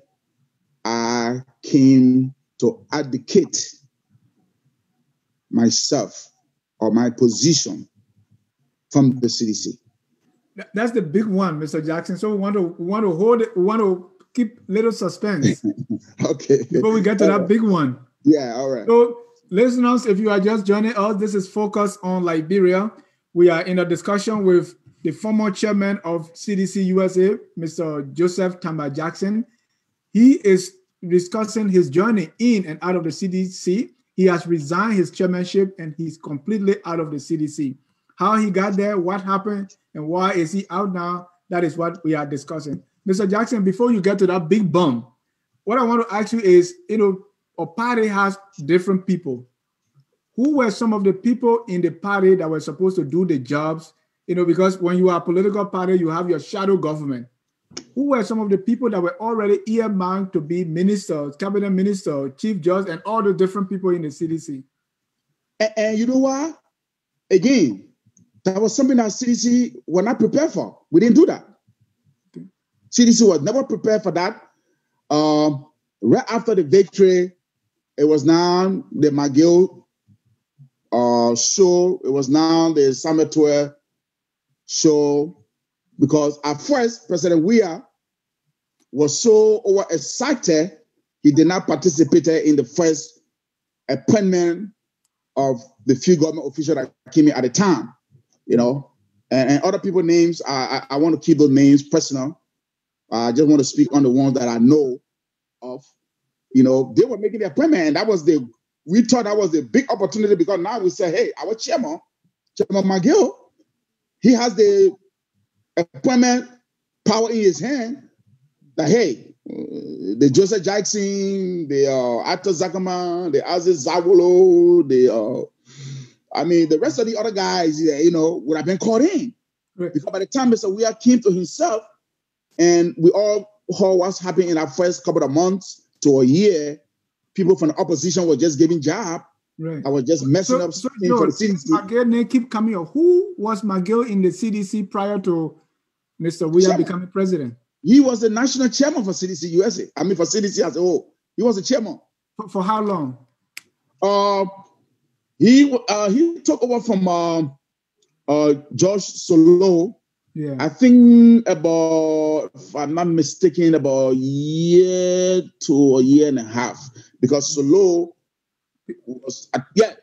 I came to advocate myself or my position from the CDC. That's the big one, Mr. Jackson. So we want to hold it. We want to keep little suspense. Okay. Before we get to that big one. Yeah. All right. So, listeners, if you are just joining us, this is Focus on Liberia. We are in a discussion with the former chairman of CDC-USA, Mr. Joseph Tamba Jackson. He is discussing his journey in and out of the CDC. He has resigned his chairmanship and he's completely out of the CDC. How he got there, what happened, and why is he out now? That is what we are discussing. Mr. Jackson, before you get to that big bump, what I want to ask you is, a party has different people. Who were some of the people in the party that were supposed to do the jobs? Because when you are a political party, you have your shadow government. Who were some of the people that were already earmarked to be ministers, cabinet minister, chief judge, and all the different people in the CDC? And you know what? Again, that was something that CDC were not prepared for. We didn't do that. Okay. CDC was never prepared for that. Right after the victory, it was now the McGill show. It was now the Summit Tour show. Because at first, President Weah was so overexcited, he did not participate in the first appointment of the few government officials that came in at the time, and other people's names. I want to keep those names personal. I just want to speak on the ones that I know of. They were making the appointment, and we thought that was the big opportunity, because now we say, hey, our Chairman McGill, he has the appointment power in his hand. That, hey, the Joseph Jackson, the Arthur Zakaman, the Aziz Zawolo, the rest of the other guys, would have been called in. Right. Because by the time Mr. Weah came to himself, and we all heard what's happening in our first couple of months to a year, people from the opposition were just giving job. Right. I was just messing up for the CDC. McGill name keep coming up. Who was McGill in the CDC prior to Mr. Weah becoming president? He was the national chairman for CDC-USA. For CDC as a whole. He was the chairman. For how long? He took over from George Solo. Yeah. I think about, if I'm not mistaken, about a year to a year and a half. Because Solo was, let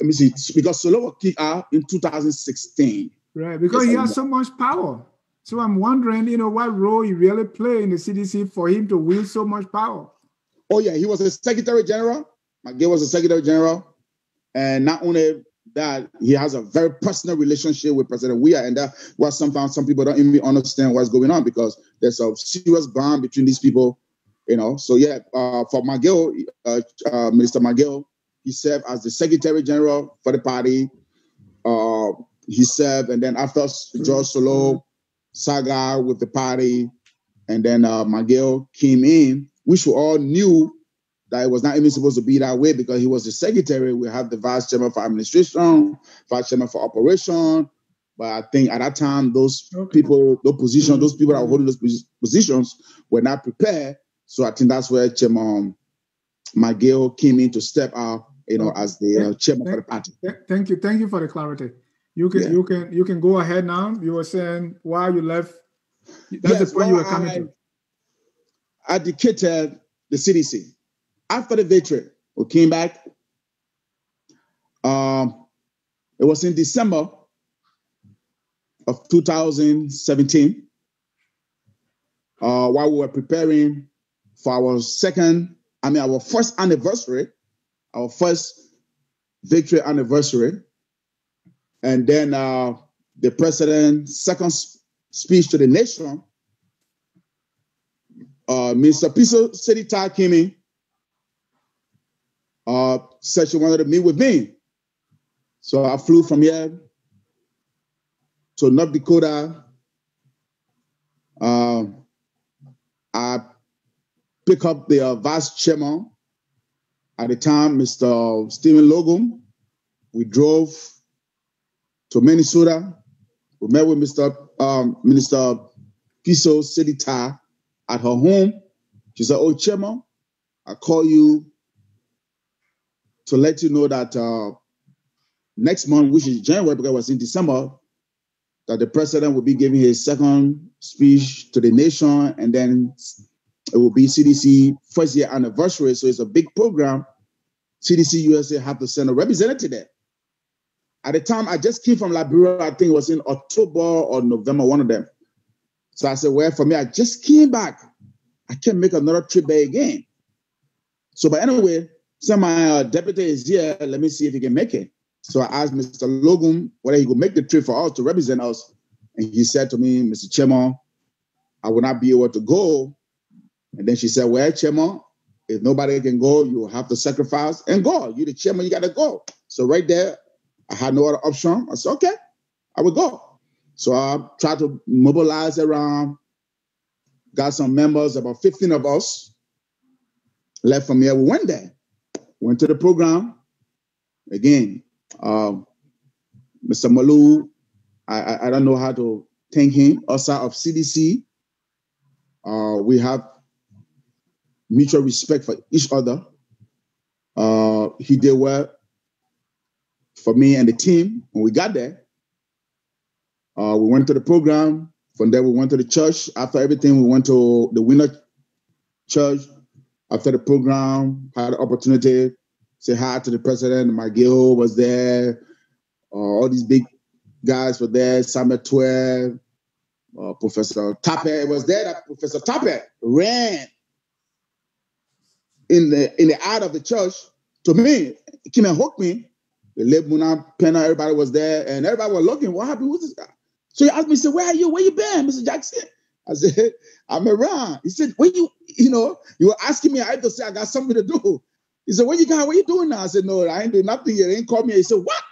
me see, because Solo was kicked out in 2016. Right, because he has so much power. So I'm wondering, what role he really played in the CDC for him to wield so much power. Oh, yeah, he was a Secretary General. McGill was a Secretary General. And not only that, he has a very personal relationship with President Weah. And that's why sometimes some people don't even understand what's going on, because there's a serious bond between these people, So, yeah, for McGill, Minister McGill, he served as the Secretary General for the party. He served, and then after George Solo saga with the party, and then McGill came in, which we all knew that it was not even supposed to be that way, because he was the secretary. We have the vice chairman for administration, vice chairman for operation. But I think at that time, those people, those positions, those people that were holding those positions were not prepared. So I think that's where Chairman McGill came in to step out, as the chairman for the party. Thank you for the clarity. You can go ahead now. You were saying why you left. That's the point you were coming to. I advocated the CDC. After the victory, we came back. It was in December of 2017, while we were preparing for our first anniversary, our first victory anniversary. And then the president's second speech to the nation, Mr. Piso City Tar came in, said she wanted to meet with me. So I flew from here to North Dakota. I picked up the vice chairman at the time, Mr. Stephen Logan. We drove to Minnesota. We met with Minister Piso City Tar at her home. She said, "Oh, Chairman, I call you to let you know that next month, which is January, because it was in December, that the president will be giving his second speech to the nation, and then it will be CDC first year anniversary. So it's a big program. CDC-USA have to send a representative there." At the time, I just came from Liberia. I think it was in October or November, one of them. So I said, well, for me, I just came back. I can't make another trip there again. So, but anyway, so my deputy is here. Let me see if he can make it. So I asked Mr. Logan whether he could make the trip for us to represent us. And he said to me, "Mr. Chairman, I will not be able to go." And then she said, "Well, Chairman, if nobody can go, you will have to sacrifice and go. You're the chairman, you got to go." So right there, I had no other option. I said, okay, I will go. So I tried to mobilize around, got some members, about 15 of us, left from here. We went there, went to the program. Again, Mr. Malou, I don't know how to thank him, outside of CDC. We have mutual respect for each other. He did well for me and the team. When we got there, we went to the program. From there, we went to the church. After everything, we went to the Winter Church. After the program, had the opportunity to say hi to the president. McGill was there. All these big guys were there. Samuel 12, Professor Tappet was there. Professor Tappet ran in the art of the church to me. He came and hooked me. The late Muna Penna, everybody was there, and everybody was looking. What happened with this guy? So he asked me, he said, "Where are you? Where you been, Mr. Jackson?" I said, "I'm around." He said, "When you were asking me, I had to say I got something to do." He said, "What you doing now?" I said, "No, I ain't doing nothing yet. They ain't called me." He said, "What?"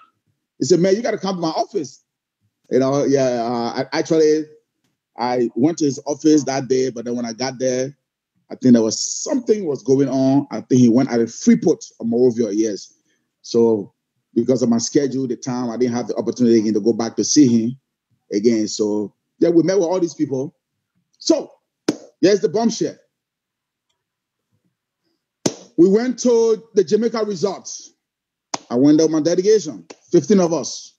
He said, "Man, you got to come to my office." I went to his office that day, but then when I got there, I think there was something was going on. I think he went at a Freeport or Morovia, yes. So because of my schedule, the time, I didn't have the opportunity again to go back to see him again. So yeah, we met with all these people. So here's the bombshell. We went to the Jamaica resorts. I went there with my delegation, 15 of us.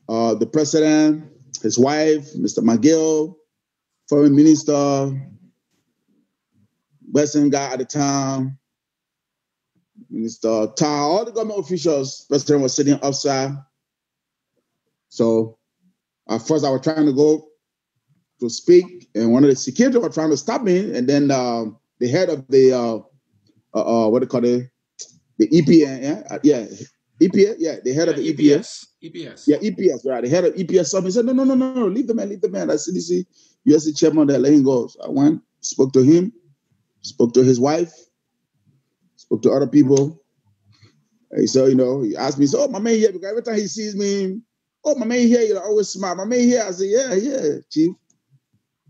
The president, his wife, Mr. McGill, foreign minister, Western guy at the time, Minister Tar, all the government officials. President was sitting outside. So at first I was trying to go to speak, and one of the security were trying to stop me. And then the head of the what do you call it? The EPA, EPA, the head of the EPS. Yeah, EPS, right. The head of EPS saw me and said, no, leave the man. I CDC-USA chairman there, let him go. So I went, spoke to him, spoke to his wife, spoke to other people. And so, he asked me, "So, my man here," because every time he sees me, "Oh, my man here," always smile. "My man here." I said, yeah, chief.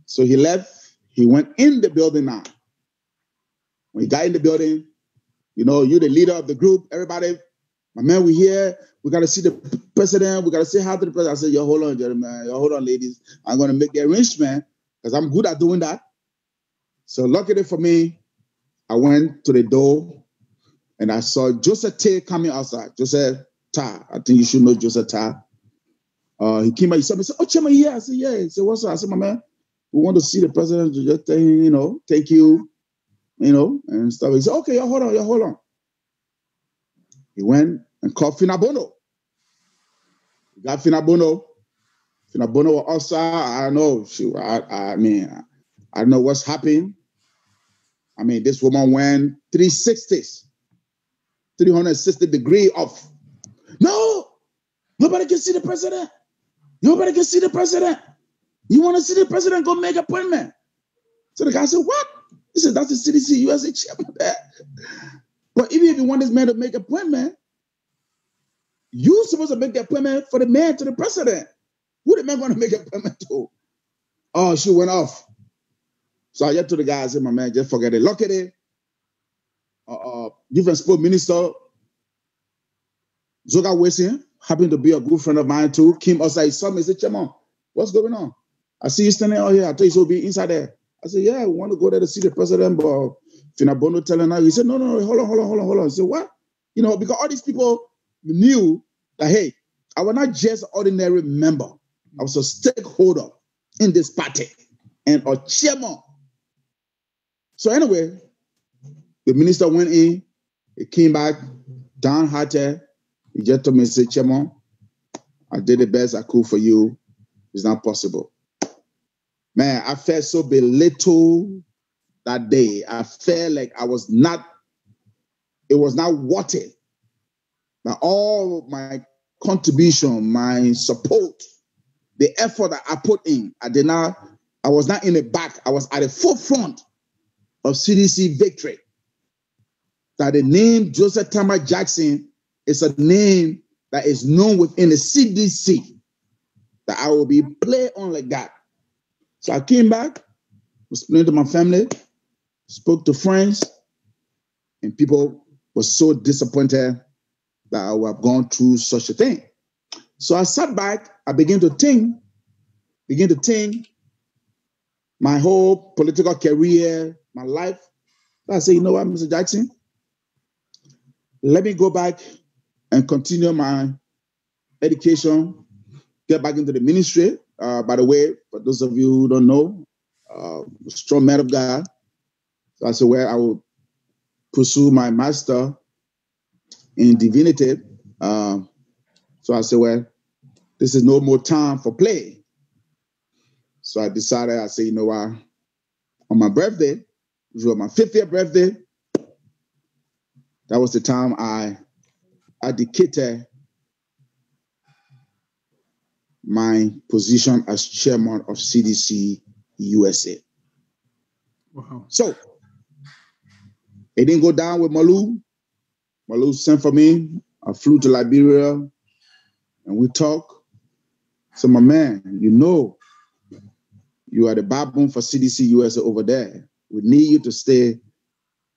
So he left. He went in the building now. When he got in the building, you're the leader of the group. Everybody, "My man, we here. We got to see the president. We got to say hi to the president." I said, "Yo, hold on, gentlemen. Yo, hold on, ladies. I'm going to make the arrangement because I'm good at doing that." So luckily for me, I went to the door and I saw Joseph Tay coming outside. Joseph Tar. I think you should know Joseph Tar. He came out. He saw me. He said, "Oh, chairman, here." I said, "Yeah." He said, "What's up?" I said, "My man, we want to see the president. Just thank you, and stuff." He said, "Okay, hold on. He went and called Finabono. He got Finabono. Finabono was outside. I don't know. I don't know what's happening. This woman went 360 degrees off. "No, nobody can see the president. Nobody can see the president. You want to see the president? Go make an appointment." So the guy said, what? He said, that's the CDC-USA chairman there. But even if you want this man to make an appointment, you're supposed to make the appointment for the man to the president. Who the man going to make an appointment to? Oh, she went off. So I just told the guy, I said, my man, just forget it. Look at it. Different sport minister, Zoga Wesin, happened to be a good friend of mine too. Came outside, he saw me, he said, Chairman, what's going on? I see you standing out here. I thought you should be inside there. I said, yeah, we want to go there to see the president, but Finabono telling her. He said, no, hold on. I said, what? You know, because all these people knew that, hey, I was not just an ordinary member. I was a stakeholder in this party and a chairman. So anyway, the minister went in, he came back, downhearted. He just told me, he said, Chairman, I did the best I could for you. It's not possible. Man, I felt so belittled that day. I felt like it was not worth it. But all my contribution, my support, the effort that I put in, I was not in the back. I was at the forefront of CDC victory. That the name Joseph Tama Jackson is a name that is known within the CDC, that I will be played on like that. So I came back, explained to my family, spoke to friends, and people were so disappointed that I would have gone through such a thing. So I sat back, I began to think my whole political career, my life. I said, you know what, Mr. Jackson? Let me go back and continue my education, get back into the ministry. By the way, for those of you who don't know, strong man of God. So I said, well, I will pursue my master in divinity. So I said, well, this is no more time for play. So I decided, I said, you know what, on my birthday, which was my 50th birthday, that was the time I dedicated my position as chairman of CDC-USA. Wow. So it didn't go down with Malou. Malou sent for me. I flew to Liberia and we talked. So my man, you know, you are the backbone for CDC-USA over there. We need you to stay.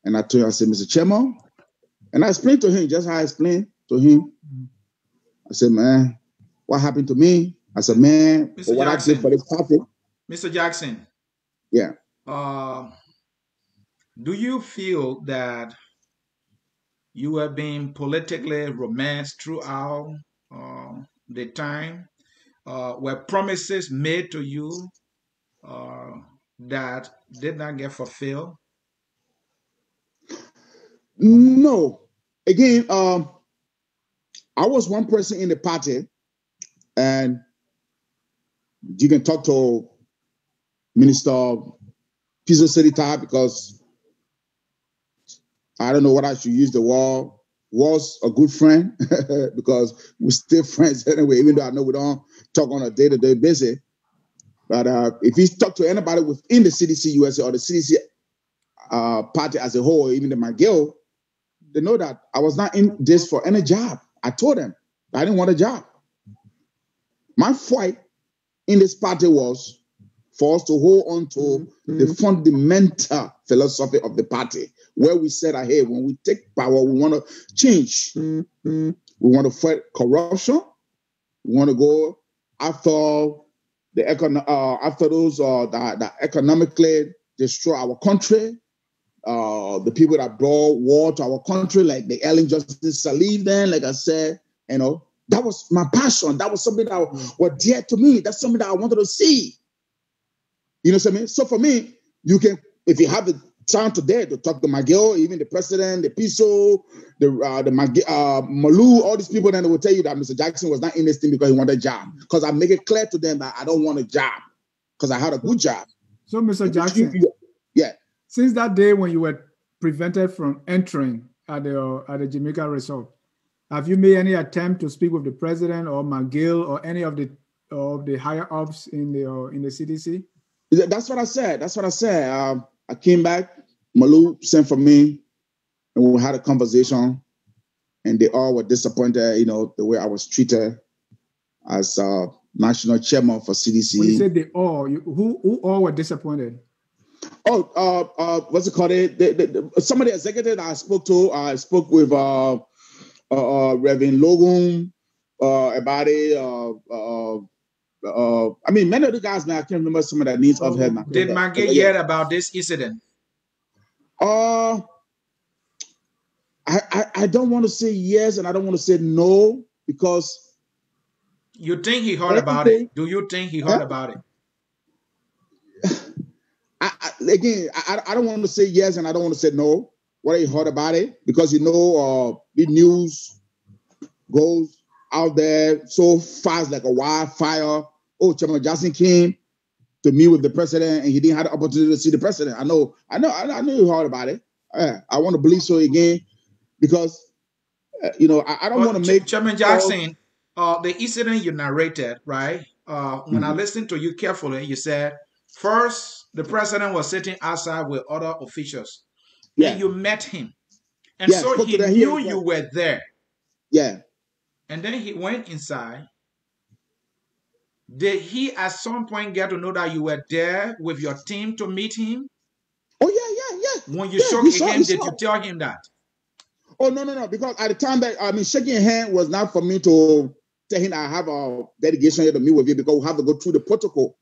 And I told him, I said, Mr. Chairman, and I explained to him just how I explained to him. I said, man, what happened to me? I said, man, Mr. what Jackson, I did for this party. Mr. Jackson. Yeah. Do you feel that you were being politically romanced throughout the time? Were promises made to you that did not get fulfilled? No. Again, I was one person in the party, and you can talk to Minister Pizzo Serita because I don't know what I should use the word. Was a good friend because we're still friends anyway, even though I know we don't talk on a day-to-day basis. But if you talk to anybody within the CDC-USA or the CDC party as a whole, even the McGill, they know that I was not in this for any job. I told them I didn't want a job. My fight in this party was for us to hold on to the fundamental philosophy of the party, where we said, hey, when we take power, we want to change. We want to fight corruption. We want to go after those that economically destroy our country. The people that brought war to our country, like the Ellen Justice Salif then, like I said, you know, that was my passion. That was something that was dear to me. That's something that I wanted to see. You know what I mean? So for me, you can, if you have the time today to talk to McGill, even the president, the PISO, the Malou, all these people, then they will tell you that Mr. Jackson was not in this thing because he wanted a job. Because I make it clear to them that I don't want a job because I had a good job. So, Mr. Jackson, yeah. Since that day when you were prevented from entering at the Jamaica resort, have you made any attempt to speak with the president or McGill or any of the higher ups in the CDC? That's what I said. That's what I said. I came back. Malou sent for me, and we had a conversation. And they all were disappointed, the way I was treated as national chairman for CDC. When you said they all, who all were disappointed? Oh, what's it called? Some of the executives I spoke to, I spoke with Reverend Logan about it. I mean, many of the guys now, I can't remember some of their names of head now. Did man get yet about this incident? I don't want to say yes and I don't want to say no because. You think he heard about it? Do you think he heard about it? I don't want to say yes and I don't want to say no. What he heard about it? Because the news goes out there so fast like a wildfire. Oh, Chairman Jackson came to meet with the president and he didn't have the opportunity to see the president. I know he heard about it. I want to believe so again. Because, I don't want to make... Chairman Jackson, the incident you narrated, right? When I listened to you carefully, you said, first, the president was sitting outside with other officials. Yeah. And you met him. And so he knew you were there. Yeah. And then he went inside. Did he at some point get to know that you were there with your team to meet him? Oh, yeah. When you shook his hand, did you tell him that? Oh, no. Because at the time shaking your hand was not for me to tell him I have a delegation here to meet with you because we have to go through the protocol.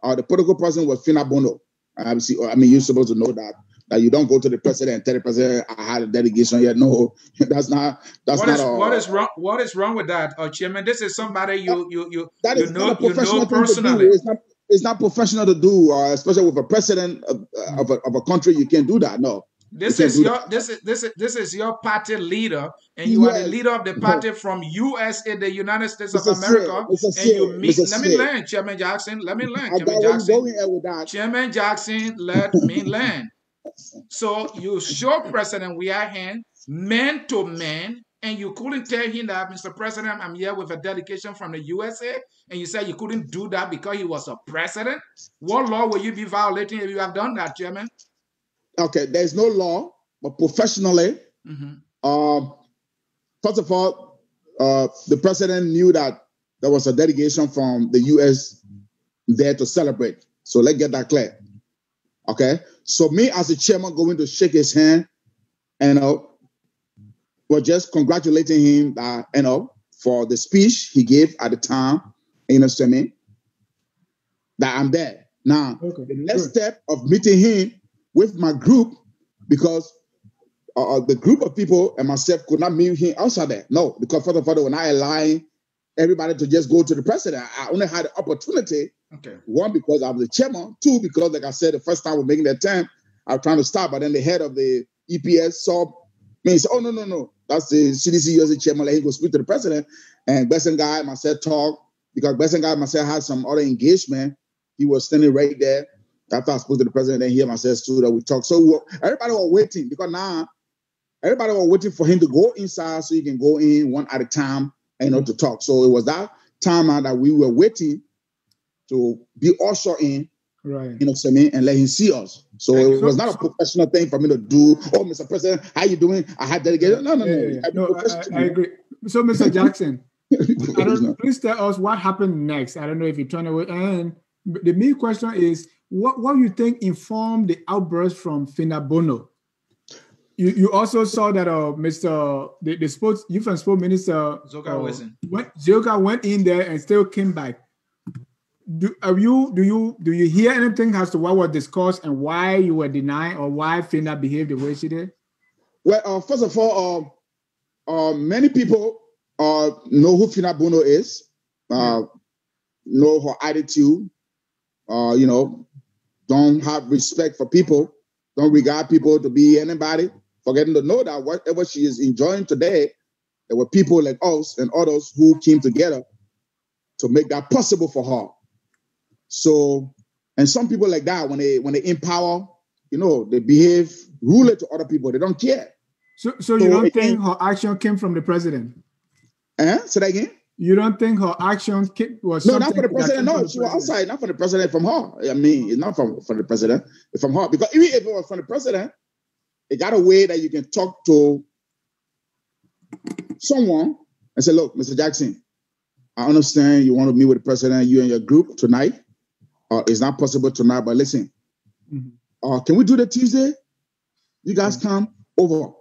The protocol person was Fina Bono. You're supposed to know that you don't go to the president and tell the president I had a delegation here. No, that's not. What is wrong with that, Chairman? This is somebody you know personally. It's not professional to do, especially with a president of a country. You can't do that. No. This is your party leader, and you are the leader of the party from USA, the United States of America. And you meet. Let me learn, Chairman Jackson. Let me learn, Chairman Jackson. Let me learn. So you show President we are hand, man to man, and you couldn't tell him that, Mr. President, I'm here with a delegation from the USA, and you said you couldn't do that because he was a president. What law will you be violating if you have done that, Chairman? Okay, there's no law, but professionally, first of all, the president knew that there was a delegation from the U.S. there to celebrate. So let's get that clear. Okay, so me as the chairman going to shake his hand, we're just congratulating him that, for the speech he gave at the time, that I'm there. Now, the next step of meeting him with my group, because the group of people and myself could not meet him outside there. No, because first of all, when I allowed everybody to just go to the president, I only had the opportunity. Okay. One, because I was the chairman. Two, because like I said, the first time we're making the attempt, I was trying to stop, but then the head of the EPS saw me and said, oh, no. That's the CDC-USA chairman. Let him go speak to the president. And Besson guy, myself talk, because Besson guy, myself had some other engagement. He was standing right there. After I spoke to the president, then he and myself stood up, we talked. So everybody was waiting because now everybody was waiting for him to go inside so he can go in one at a time and to talk. So it was that time that we were waiting to be ushered in, right? And let him see us. So it was not a professional thing for me to do. Oh, Mr. President, how you doing? I had delegated. No. I agree. So, Mr. Jackson, please tell us what happened next. I don't know if you turn away. And the main question is, what do you think informed the outburst from Fina Bono? You also saw that the sports youth and sport minister Zoka went in there and still came back. Do you hear anything as to what was discussed and why you were denied or why Fina behaved the way she did? Well, first of all, many people know who Fina Bono is, know her attitude, don't have respect for people, don't regard people to be anybody, forgetting to know that whatever she is enjoying today, there were people like us and others who came together to make that possible for her. So, and some people like that, when they in power, they behave rudely to other people. They don't care. So you don't think her action came from the president? Say that again? You don't think her actions was no, not for the president. No, she was outside, not for the president. From her. I mean, it's not from the president. It's from her. Because even if it was from the president, it got a way that you can talk to someone and say, "Look, Mr. Jackson, I understand you want to meet with the president, you and your group tonight. It's not possible tonight, but listen, can we do that Tuesday? You guys come over,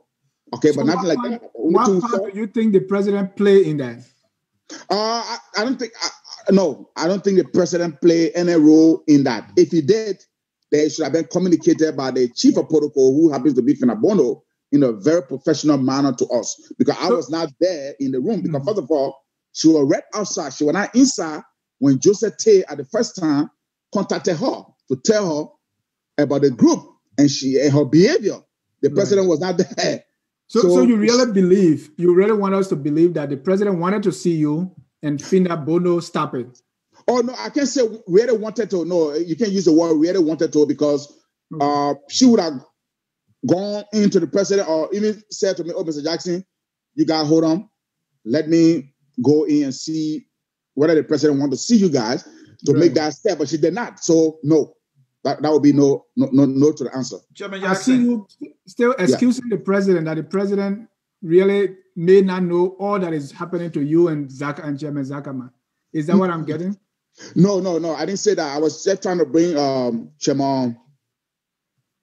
okay? So but nothing like that. What part do you think the president play in that? I don't think. No, I don't think the president play any role in that. If he did, they should have been communicated by the chief of protocol, who happens to be Finabono, in a very professional manner to us. Because I was not there in the room. Because first of all, she was right outside. She was not inside when Joseph Tay at the first time contacted her to tell her about the group and her behavior. The president was not there. So you really want us to believe that the president wanted to see you and Finabono stop it? Oh, no, I can't say really wanted to. No, you can't use the word really wanted to because she would have gone into the president or even said to me, "Oh, Mr. Jackson, you guys hold on. Let me go in and see whether the president wants to see you guys to make that step." But she did not. So, no. That would be no to the answer. I see you still excusing the president, that the president really may not know all that is happening to you and Chairman Zakama. Is that what I'm getting? No. I didn't say that. I was just trying to bring Chairman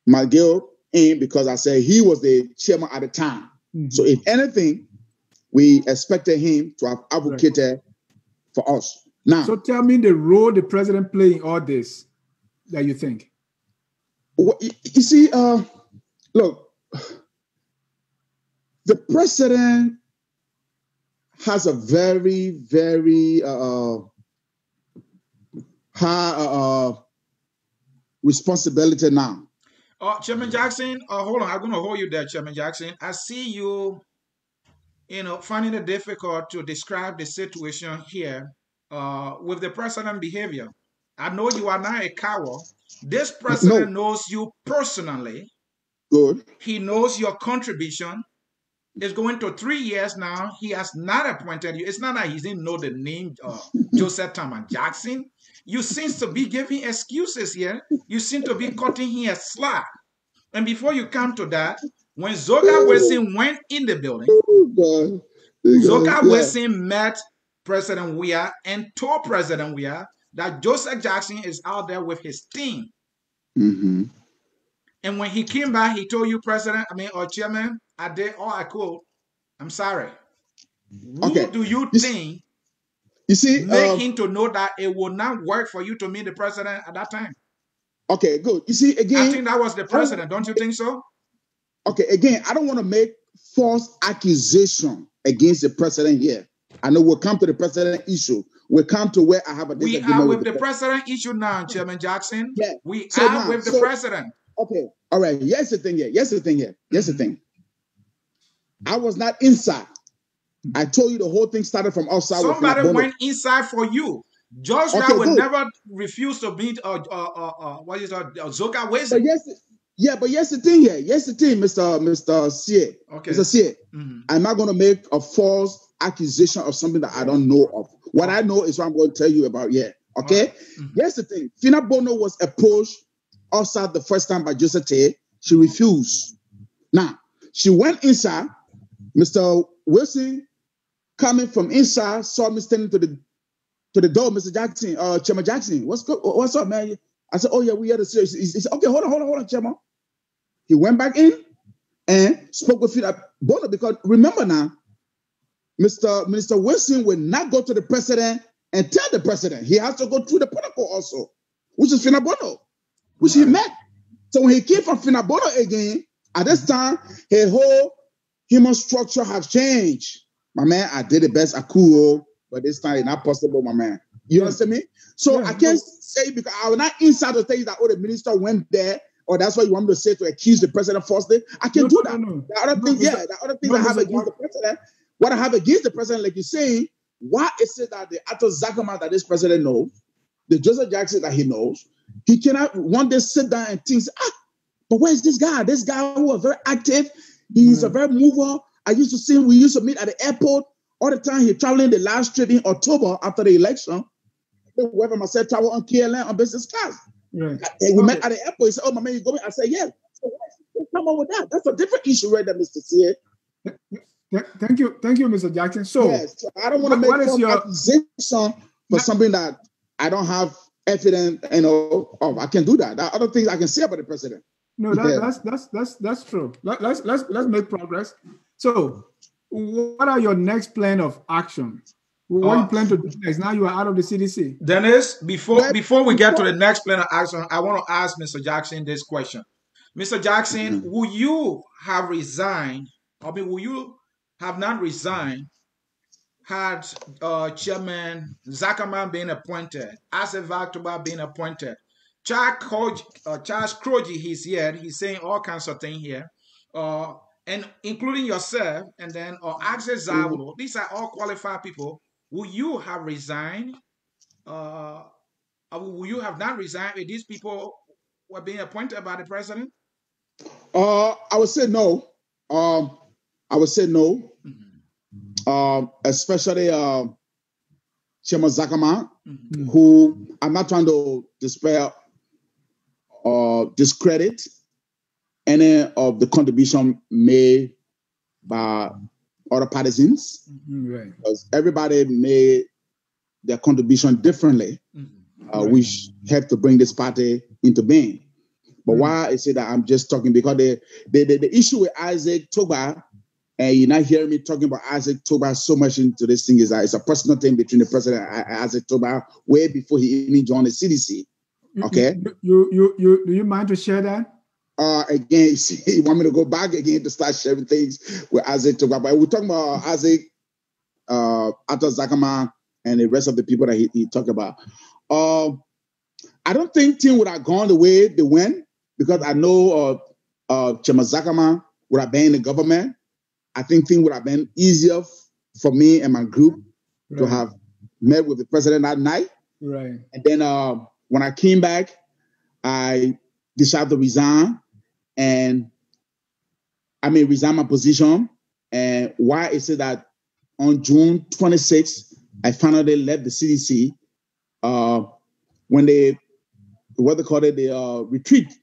McGill in because I said he was the chairman at the time. So if anything, we expected him to have advocated for us. Now, so tell me the role the president played in all this. That you think? Well, you see, look, the president has a very, very high responsibility now. Chairman Jackson, hold on. I'm going to hold you there, Chairman Jackson. I see you, finding it difficult to describe the situation here with the president's behavior. I know you are not a coward. This president knows you personally. Good. He knows your contribution. It's going to 3 years now. He has not appointed you. It's not that he didn't know the name Joseph Thomas Jackson. You seem to be giving excuses here. You seem to be cutting him a slack. And before you come to that, when Zoga Wilson went in the building, Zoga Wilson met President Weah and told President Weah that Joseph Jackson is out there with his team. And when he came back, he told you, Chairman, I did all I could. I'm sorry. Who do you think made him to know that it would not work for you to meet the president at that time? Okay, good. You see, again, I think that was the president. Don't you think so? Okay, again, I don't want to make false accusation against the president here. I know we'll come to the president issue. We'll come to where I have a disagreement. We are with the president issue now, Chairman Jackson. Yeah. We are with the president. Okay. All right. Here's the thing here. Here's the thing. I was not inside. I told you the whole thing started from outside. Somebody went inside for you. Joshua would never refuse to meet Zoga Wilson. But here's the thing here. Here's the thing, Mr. C. Okay. Mr. C. I'm not going to make a false accusation of something that I don't know of. What I know is what I'm going to tell you about here. Okay? Here's the thing. Finabono was approached outside the first time by Joseph Tay. She refused. Now, she went inside. Mr. Wilson, coming from inside, saw me standing to the door. Mr. Jackson, Chairman Jackson, what's up, man? I said, "Oh yeah, we had a serious." He said, "Okay, hold on, Chairman." He went back in and spoke with Finabono because remember now, Minister Wilson will not go to the president and tell the president. He has to go through the protocol also, which is Finabono, which he met. So when he came from Finabono again, at this time, his whole human structure has changed. My man, I did the best I could, but this time it's not possible, my man. You understand me? So I can't say, because I was not inside to tell you that, the minister went there, or that's what you want me to say to accuse the president falsely. I can't do that. The other thing I have against the president, what I have against the president, like you're saying, why is it that the Ato Zakama that this president knows, the Joseph Jackson that he knows, he cannot one day sit down and think, but where's this guy? This guy who was very active, he's a very mover. I used to see him, we used to meet at the airport all the time. He traveling the last trip in October after the election. Whoever myself travel on KLM on business class. Right. And we met at the airport. He said, "Oh, my man, you going?" I said, "Yeah." So come on with that. That's a different issue, right there, Mr. C. Thank you, Mr. Jackson. So, yes, I don't want to make an accusation for something that I don't have evidence, of. I can do that. There are other things I can say about the president. No, that's true. Let's make progress. So, what are your next plan of action? What you plan to do next? Now you are out of the CDC. Dennis, before we get to the next plan of action, I want to ask Mr. Jackson this question. Mr. Jackson, will you have resigned? Will you have not resigned had Chairman Zuckerman been appointed, Asif Toba being appointed? Charles Kroji, he's here. He's saying all kinds of things here. And including yourself, and then Access Zawulo. These are all qualified people. Will you have resigned? Will you have not resigned if these people were being appointed by the president? I would say no. I would say no. Especially Chairman Zuckerman, who I'm not trying to despair or discredit any of the contribution made by other partisans, right? Because everybody made their contribution differently, which helped to bring this party into being. But why I say that, I'm just talking because the issue with Isaac Toba, and you're not hearing me talking about Isaac Toba so much into this thing, is that it's a personal thing between the president and Isaac Toba way before he even joined the CDC. Okay. Do you mind to share that? Again, you want me to go back again to start sharing things with Isaac Toba? But we're talking about Isaac, Ato Zuckerman, and the rest of the people that he talked about. I don't think things would have gone the way they went, because I know Chairman Zuckerman would have been in the government. I think things would have been easier for me and my group to have met with the president that night. Right. And then when I came back, I decided to resign. And resign my position. And why is it that on June 26th, I finally left the CDC when the retreat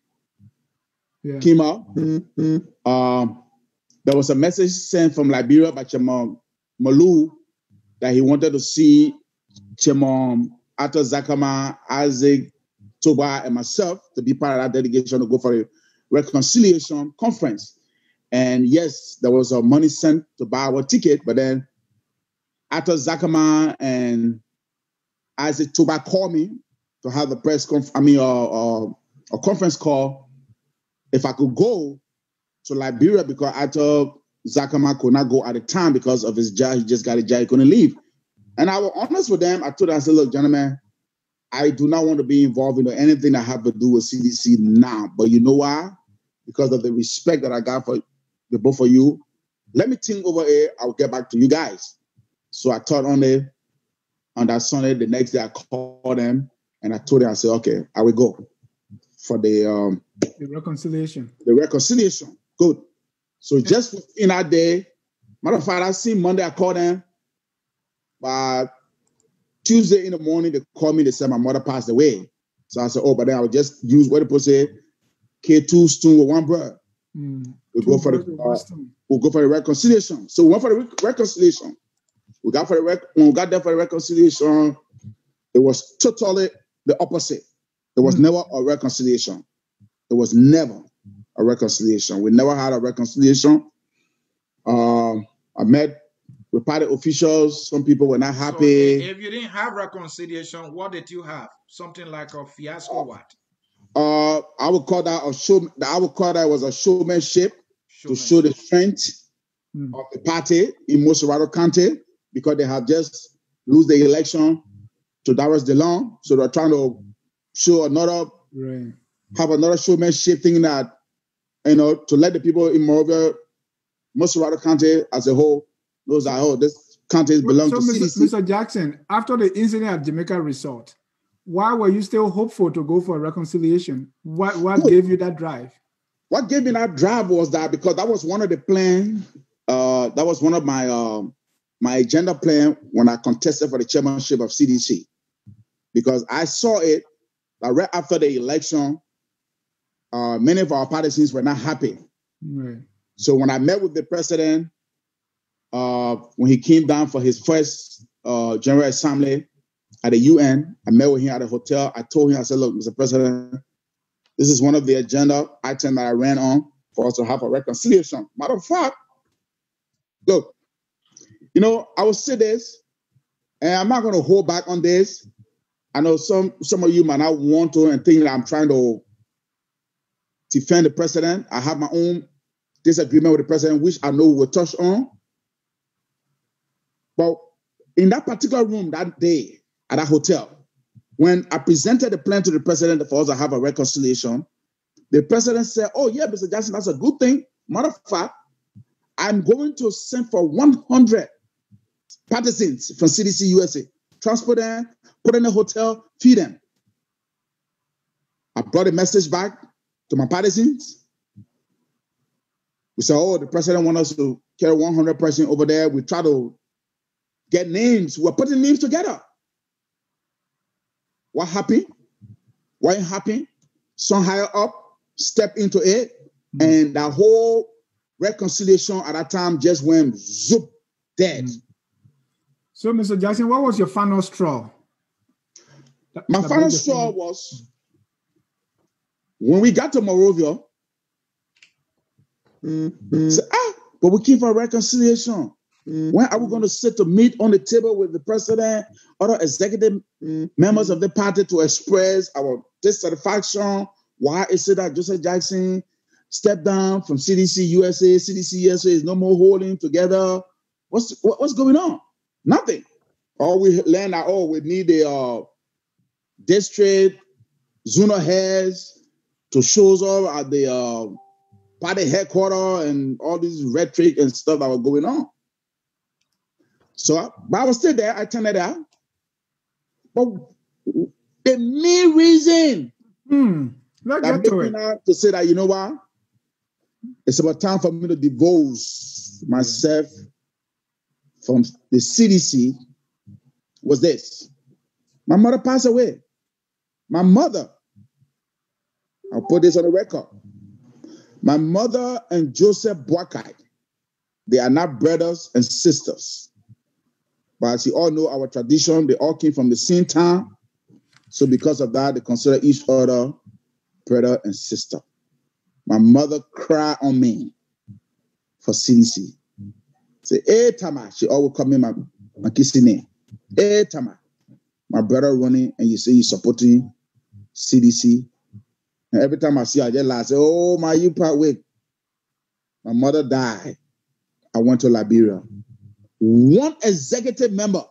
came out. There was a message sent from Liberia by Chairman Malou that he wanted to see Chairman Ato Zuckerman, Isaac Toba, and myself to be part of that delegation to go for a reconciliation conference. And yes, there was money sent to buy our ticket, but then Ato Zuckerman and Isaac Toba called me to have a conference call if I could go to Liberia, because Ato Zuckerman could not go at the time because of his job. He just got a job, he couldn't leave. And I was honest with them. I told them, I said, look, gentlemen, I do not want to be involved in anything that have to do with CDC now. But you know why? Because of the respect that I got for the both of you. Let me think over it. I'll get back to you guys. So I thought on that Sunday, the next day I called them and I told them, I said, okay, I will go for the reconciliation. The reconciliation. Good. So just in that day, matter of fact, I seen Monday, I called them. By Tuesday in the morning, they called me, they said my mother passed away. So I said, but then I would just use what people say, K2 stone with one bread. We'll go for the reconciliation. So we went for the reconciliation. When we got there for the reconciliation, it was totally the opposite. There was never a reconciliation. It was never a reconciliation. We never had a reconciliation. I met with party officials. Some people were not happy. So if you didn't have reconciliation, what did you have? Something like a fiasco, what? I would call that a show. I would call that was a showmanship to show the strength of the party in Moserato County, because they have just lose the election to Darius DeLong. So they're trying to show have another showmanship thing that, to let the people in Monrovia, Moserato County as a whole, knows that, this county belongs to CDC. Mr. Jackson, after the incident at Jamaica Resort, why were you still hopeful to go for a reconciliation? What gave you that drive? What gave me that drive was that because that was one of the plans. That was one of my my agenda plan when I contested for the chairmanship of CDC, because I saw it that right after the election, many of our partisans were not happy. Right. So when I met with the president, when he came down for his first General Assembly at the UN, I met with him at a hotel. I told him, I said, look, Mr. President, this is one of the agenda items that I ran on for us to have a reconciliation. Matter of fact, look, you know, I will say this, and I'm not going to hold back on this. I know some of you might not want to and think that I'm trying to defend the president. I have my own disagreement with the president, which I know we'll touch on. But in that particular room that day at that hotel, when I presented the plan to the president for us to have a reconciliation, the president said, oh, yeah, Mr. Jackson, that's a good thing. Matter of fact, I'm going to send for 100 partisans from CDC-USA, transport them, put them in a hotel, feed them. I brought a message back to my partisans. We said, oh, the president wants us to carry 100 persons over there. We try to get names. We're putting names together. What happened? What ain't happened? Some higher up step into it, and that whole reconciliation at that time just went zoop, dead. So, Mr. Jackson, what was your final straw? My final straw was when we got to Monrovia, said, but we keep our reconciliation. When are we going to sit to meet on the table with the president, other executive members of the party to express our dissatisfaction? Why is it that Joseph Jackson stepped down from CDC-USA? CDC-USA is no more holding together. What's going on? Nothing. All we learned that, we need the district, zonal heads to show up at the party headquarters and all this rhetoric and stuff that was going on. So, but I was still there. I turned it out. But the main reason that made me to say that, you know what? It's about time for me to divorce myself from the CDC was this. My mother passed away. My mother, I'll put this on the record. My mother and Joseph Boakai, they are not brothers and sisters. But as you all know, our tradition, they all came from the same town. So because of that, they consider each other brother and sister. My mother cried on me for CDC. Say, hey, Tama. She always call me my kissing name. Hey, Tama. My brother running, and you say you're supporting CDC. And every time I see her, I just laugh. I say, oh, my, you part with. My mother died. I went to Liberia. One executive member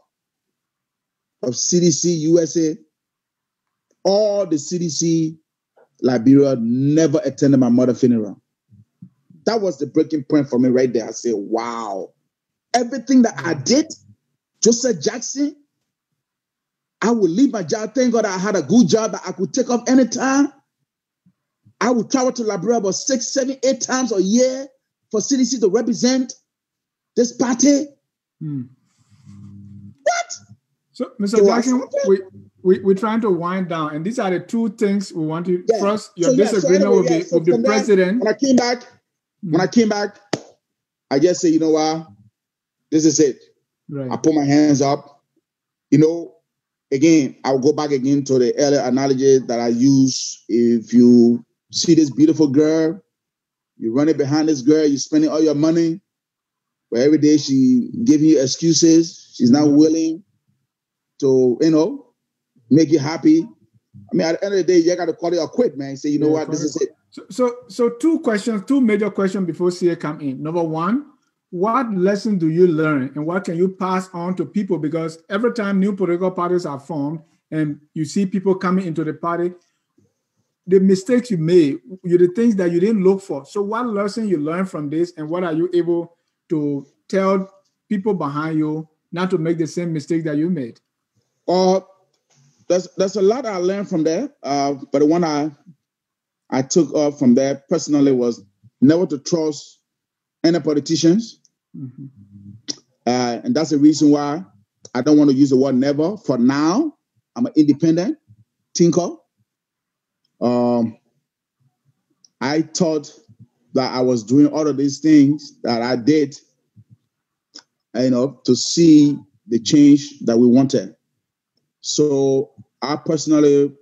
of CDC-USA, all the CDC Liberia never attended my mother's funeral. That was the breaking point for me right there. I said, wow. Everything that I did, Joseph Jackson, I would leave my job. Thank God I had a good job that I could take off anytime. I would travel to Liberia about 6, 7, 8 times a year for CDC to represent this party. What? So, Mr. Jackson, we're trying to wind down, and these are the two things we want to. Yeah. First, your disagreement with the president. When I came back, I just say, you know what? This is it. Right. I put my hands up. You know, again, I'll go back again to the earlier analogy that I use. If you see this beautiful girl, you're running behind this girl, you're spending all your money, but every day she gives you excuses. She's not willing to, you know, make you happy. I mean, at the end of the day, you got to call it or quit, man. Say, you know what, this is it. So two major questions before CA come in. Number one, what lesson do you learn and what can you pass on to people? Because every time new political parties are formed and you see people coming into the party, the mistakes you made, the things that you didn't look for. So what lesson you learned from this and what are you able to tell people behind you not to make the same mistake that you made? There's a lot I learned from there. But the one I took from there personally was never to trust any politicians. And that's the reason why I don't want to use the word never. For now, I'm an independent thinker. I thought that I was doing all of these things that I did, to see the change that we wanted. So I personally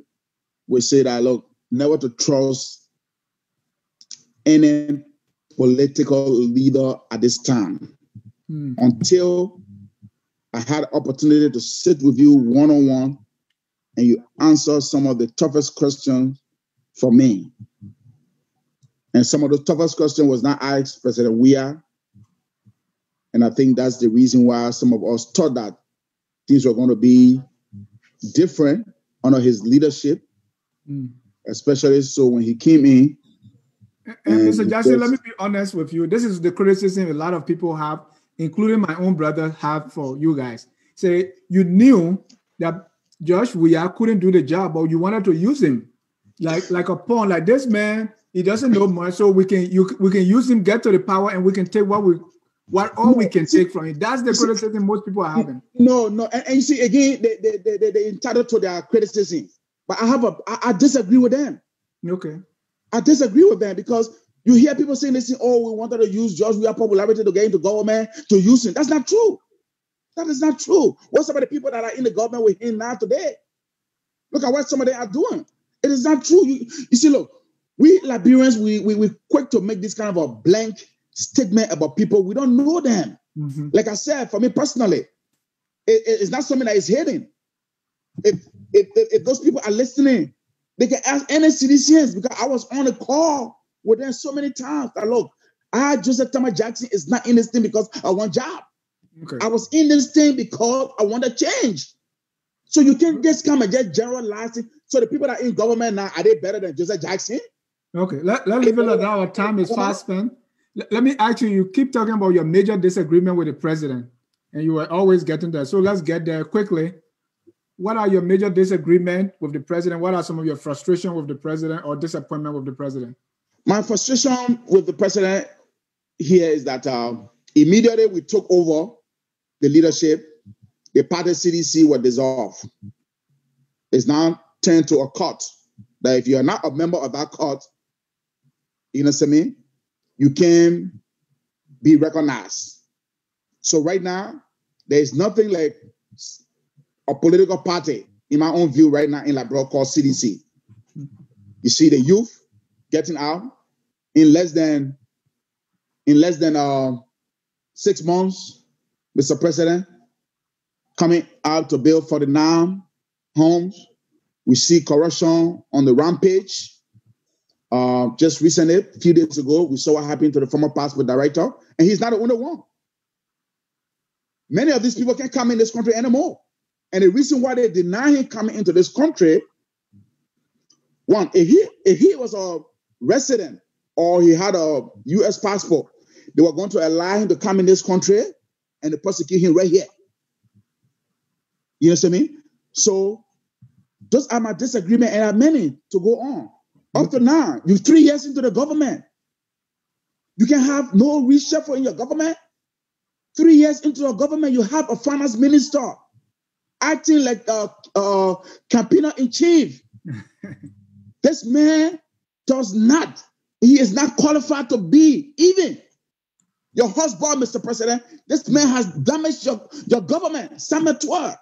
would say that, look, never to trust any political leader at this time until I had the opportunity to sit with you one-on-one and you answer some of the toughest questions for me. And some of the toughest questions was not asked President Weah. And I think that's the reason why some of us thought that things were going to be different under his leadership, especially so when he came in. And Mr. Jackson, let me be honest with you. This is the criticism a lot of people have, including my own brother, have for you guys. Say you knew that Josh Weah couldn't do the job, but you wanted to use him like a pawn. Like this man, he doesn't know much, so we can use him, get to the power, and we can take we can take from it. That's the criticism most people are having. No, and you see again, they entitled to their criticism, but I disagree with them. Okay. I disagree with them because you hear people saying, listen, we wanted to use George Weah popularity to get into government, to use him. That's not true. That is not true. What's some of the people that are in the government with him now today? Look at what some of them are doing. It is not true. You see, look, we Liberians, we quick to make this kind of a blank statement about people. We don't know them. Mm-hmm. Like I said, for me personally, it's not something that is hidden. If those people are listening, they can ask any CDCs because I was on a call with them so many times. That look, Joseph Thomas Jackson is not in this thing because I want a job. Okay. I was in this thing because I want to change. So you can't just come and just generalize it. So the people that are in government now, are they better than Joseph Jackson? Okay, let's leave it at that. Our time is fast spent. Let me ask you, you keep talking about your major disagreement with the president, and you are always getting there. So let's get there quickly. What are your major disagreements with the president? What are some of your frustration with the president or disappointment with the president? My frustration with the president here is that immediately we took over the leadership, the party CDC was dissolved. It's now turned to a court that if you are not a member of that court, you know what I mean, you can be recognized. So right now, there is nothing like a political party, in my own view, right now in Liberia called CDC. You see the youth getting out in less than 6 months, Mr. President, coming out to build 49 homes. We see corruption on the rampage. Just recently, a few days ago, we saw what happened to the former passport director, and he's not the only one. Many of these people can't come in this country anymore. And the reason why they deny him coming into this country, one, if he was a resident or he had a U.S. passport, they were going to allow him to come in this country and to prosecute him right here. You know what I mean? So those are my disagreements, and there are many to go on. Up to now, you're 3 years into the government. You can have no reshuffle in your government. 3 years into the government, you have a finance minister acting like a campaigner in chief. This man he is not qualified to be even your husband, Mr. President. This man has damaged your government, Sametua.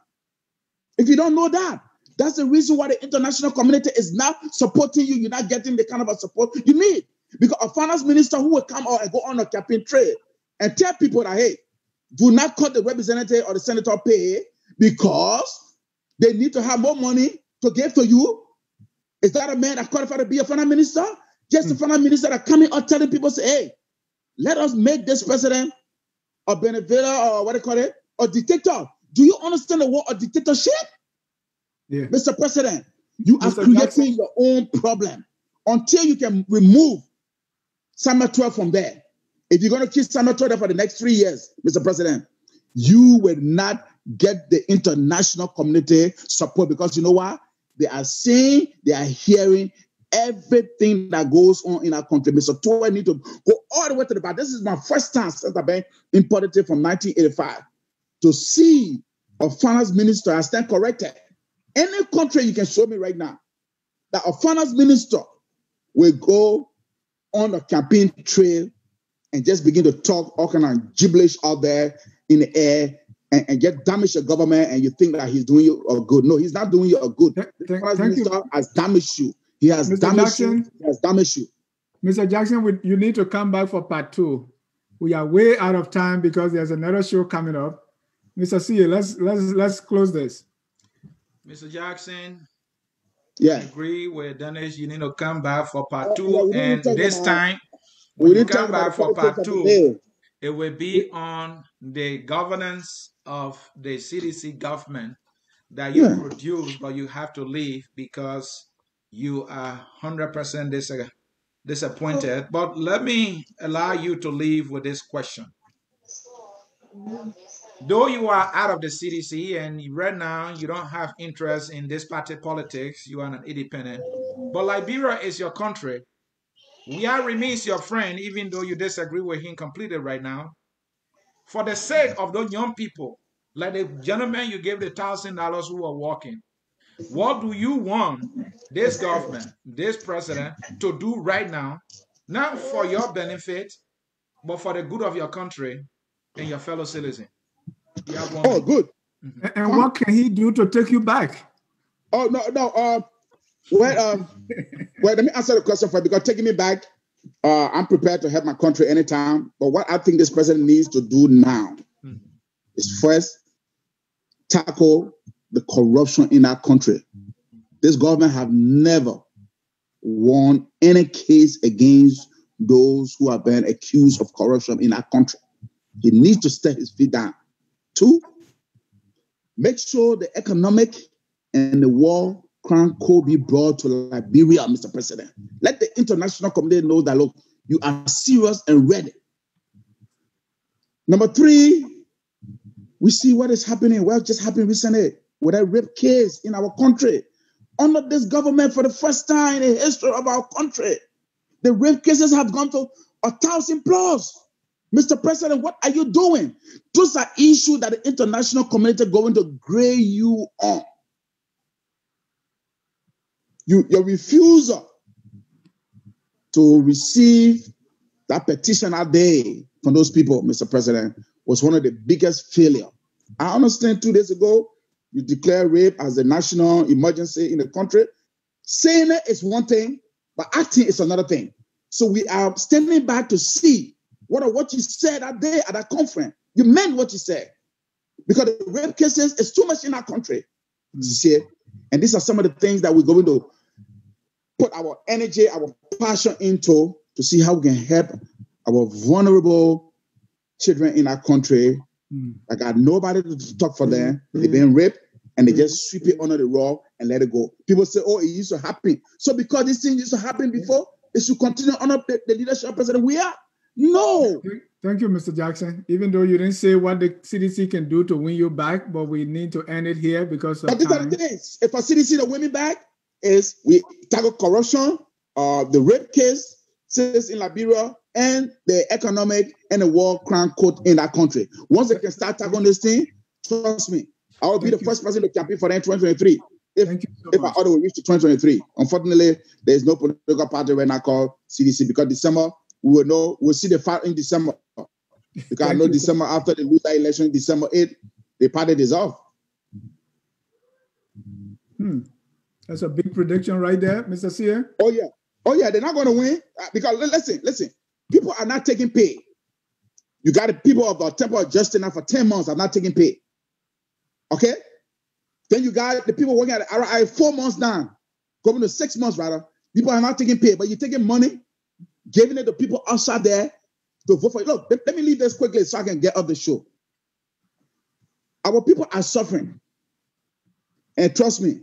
If you don't know that, that's the reason why the international community is not supporting you. You're not getting the kind of a support you need. Because a finance minister who will come out and go on a campaign trail and tell people that, hey, do not cut the representative or the senator pay because they need to have more money to give to you. Is that a man that qualified to be a finance minister? Just a finance minister that coming out telling people, say, hey, let us make this president a benefactor or what do you call it? A dictator. Do you understand the word of dictatorship? Yeah. Mr. President, you are creating your own problem until you can remove Sametua from there. If you're going to keep Sametua there for the next 3 years, Mr. President, you will not get the international community support because you know what? They are seeing, they are hearing everything that goes on in our country. Mr. Tua need to go all the way to the back. This is my first time since I've been in politics from 1985. to see a finance minister, I stand corrected. Any country you can show me right now that a finance minister will go on a campaign trail and just begin to talk all kind of gibberish out there in the air and get damage the government, and you think that he's doing you a good. No, he's not doing you a good. The finance minister has damaged you. He has damaged you. He has damaged you. Mr. Jackson, you need to come back for part 2. We are way out of time because there's another show coming up. Mr. C, let's close this. Mr. Jackson, yeah, I agree with Dennis. You need to come back for part 2, and this time, when we you come back for part 2, it will be on the governance of the CDC government that you produce, but you have to leave because you are 100% disappointed. But let me allow you to leave with this question. Though you are out of the CDC and right now you don't have interest in this party politics, you are an independent, but Liberia is your country. Wia remains your friend, even though you disagree with him completely right now. For the sake of those young people, like the gentleman you gave the $1,000 who are walking, what do you want this government, this president to do right now, not for your benefit, but for the good of your country and your fellow citizens? Oh, good. Mm-hmm. And what can he do to take you back? Oh, no. Well, let me answer the question first, because taking me back, I'm prepared to help my country anytime. But what I think this president needs to do now is first tackle the corruption in our country. This government have never won any case against those who have been accused of corruption in our country. He needs to step his feet down. 2, make sure the economic and the war crime code be brought to Liberia, Mr. President. Let the international community know that, look, you are serious and ready. Number 3, we see what is happening. What just happened recently with a rape case in our country. Under this government, for the first time in the history of our country, the rape cases have gone to 1,000 plus. Mr. President, what are you doing? Those are issues that the international community going to grade you on. Your refusal to receive that petition that day from those people, Mr. President, was one of the biggest failures. I understand 2 days ago, you declare rape as a national emergency in the country. Saying it is one thing, but acting is another thing. So we are standing back to see what you said that day at that conference. You meant what you said. Because the rape cases is too much in our country. See? And these are some of the things that we're going to put our energy, our passion into to see how we can help our vulnerable children in our country. I got nobody to talk for them. They've been raped and they just sweep it under the rug and let it go. People say, oh, it used to happen. So because this thing used to happen before, it should continue under the leadership of President we are. No. Thank you, Mr. Jackson. Even though you didn't say what the CDC can do to win you back, but we need to end it here because of these are the things. If a CDC to win me back is we tackle corruption, the rape cases in Liberia, and the economic and the war crime code in that country. Once they can start tackling this thing, trust me, I will be the first person to campaign for them in 2023. If our order will reach to 2023. Unfortunately, there is no political party right now called CDC because December, we'll see the fight in December. Because I know December, after the lose that election, December 8th, the party dissolved. That's a big prediction right there, Mr. Sear. Oh, yeah, they're not going to win. Because listen, people are not taking pay. You got the people of the Temple of Justice now for 10 months are not taking pay. Okay? Then you got the people working at the RI 4 months now, going to 6 months rather. People are not taking pay, but you're taking money, giving it to people outside there to vote for you. Look, let me leave this quickly so I can get off the show. Our people are suffering. And trust me,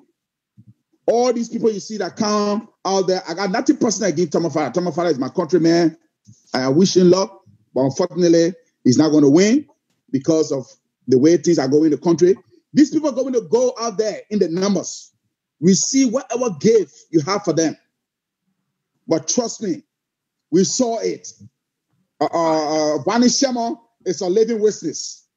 all these people you see that come out there, I got nothing personal against Tamafara. Tamafara is my countryman. I wish him luck, but unfortunately, he's not going to win because of the way things are going in the country. These people are going to go out there in the numbers. Receive whatever gift you have for them. But trust me, we saw it. Barney Shema is a living witness.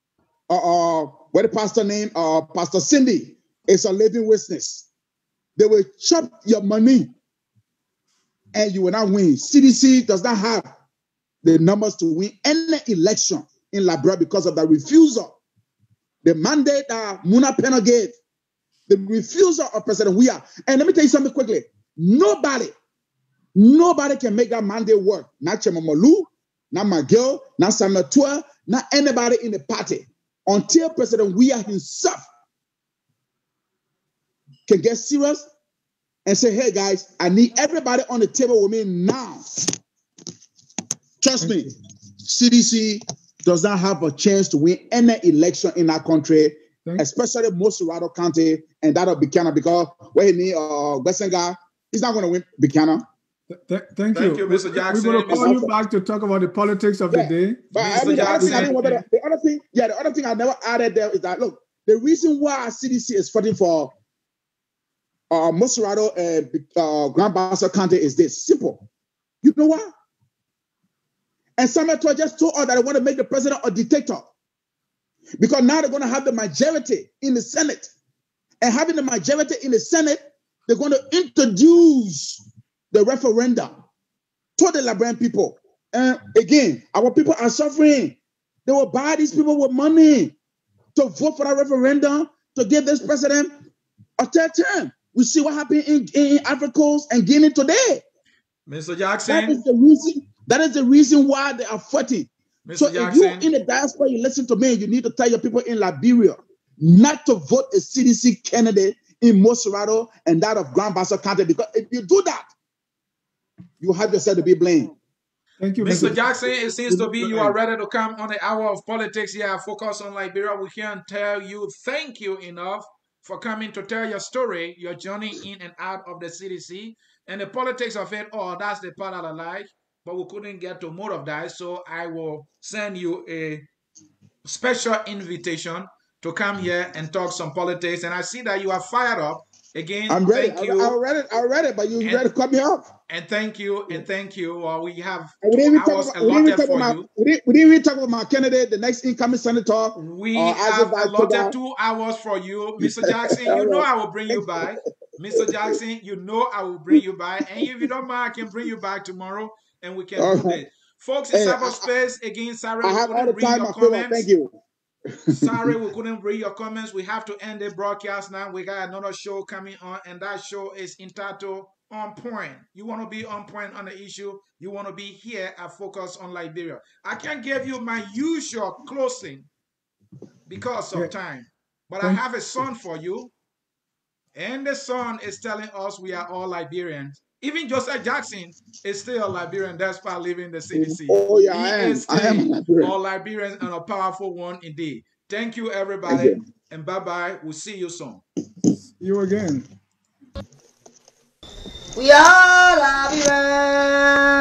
what the pastor name, Pastor Cindy, is a living witness. They will chop your money and you will not win. CDC does not have the numbers to win any election in Liberia because of the refusal. The mandate that Muna Pena gave, the refusal of President Weah. And let me tell you something quickly. Nobody can make that mandate work. Not Chemamalu, not McGill, not Samuel Tua, not anybody in the party. Until President Weah himself can get serious and say, hey guys, I need everybody on the table with me now. Trust me, CDC does not have a chance to win any election in our country, especially Mossorado County and that of Buchanan, because where he need Bessenga, he's not going to win Buchanan. Thank you, Mr. Jackson. We're going to call you back to talk about the politics of the day. But the other thing I never added there is that, look, the reason why CDC is fighting for Mossorado and Grand Bassa County is this simple. You know why? And Samuel Eto'o just told us that they want to make the president a dictator. Because now they're going to have the majority in the Senate. And having the majority in the Senate, they're going to introduce the referendum to the Liberian people. And again, our people are suffering. They will buy these people with money to vote for that referendum to give this president a third term. We see what happened in Ivory Coast and Guinea today. Mr. Jackson. That is the reason why they are fighting. Mr. So Jackson, if you're in the diaspora, you listen to me, you need to tell your people in Liberia not to vote a CDC candidate in Mossorado and that of Grand Bassa County, because if you do that, you have yourself to be blamed. Thank you, Mr. Jackson. It seems to be you are ready to come on the hour of politics here. Focus on Liberia. We can't tell you thank you enough for coming to tell your story, your journey in and out of the CDC, and the politics of it. Oh, that's the part that I like. But we couldn't get to more of that, so I will send you a special invitation to come here and talk some politics. And I see that you are fired up. Again, I'm ready. Thank you. I read it, but you ready to cut me off. And thank you, and thank you. We have we 2 hours allotted for you. We didn't even talk about my candidate, the next incoming senator. We have allotted 2 hours for you. Mr. Jackson, you know I will bring you back. Mr. Jackson, you know I will bring you back. And if you don't mind, I can bring you back tomorrow. And we can do this. Folks in cyberspace, again, sorry, we couldn't read your comments. Thank you. Sorry, we couldn't read your comments. We have to end the broadcast now. We got another show coming on, and that show is entitled On Point. You want to be on point on the issue. You want to be here at Focus on Liberia. I can't give you my usual closing because of time, but I have a song for you. And the song is telling us we are all Liberians. Even Joseph Jackson is still a Liberian despite leaving the CDC. Oh, yeah, I am Liberian. All Liberians and a powerful one indeed. Thank you, everybody. And bye-bye. We'll see you soon. See you again. We are Liberians.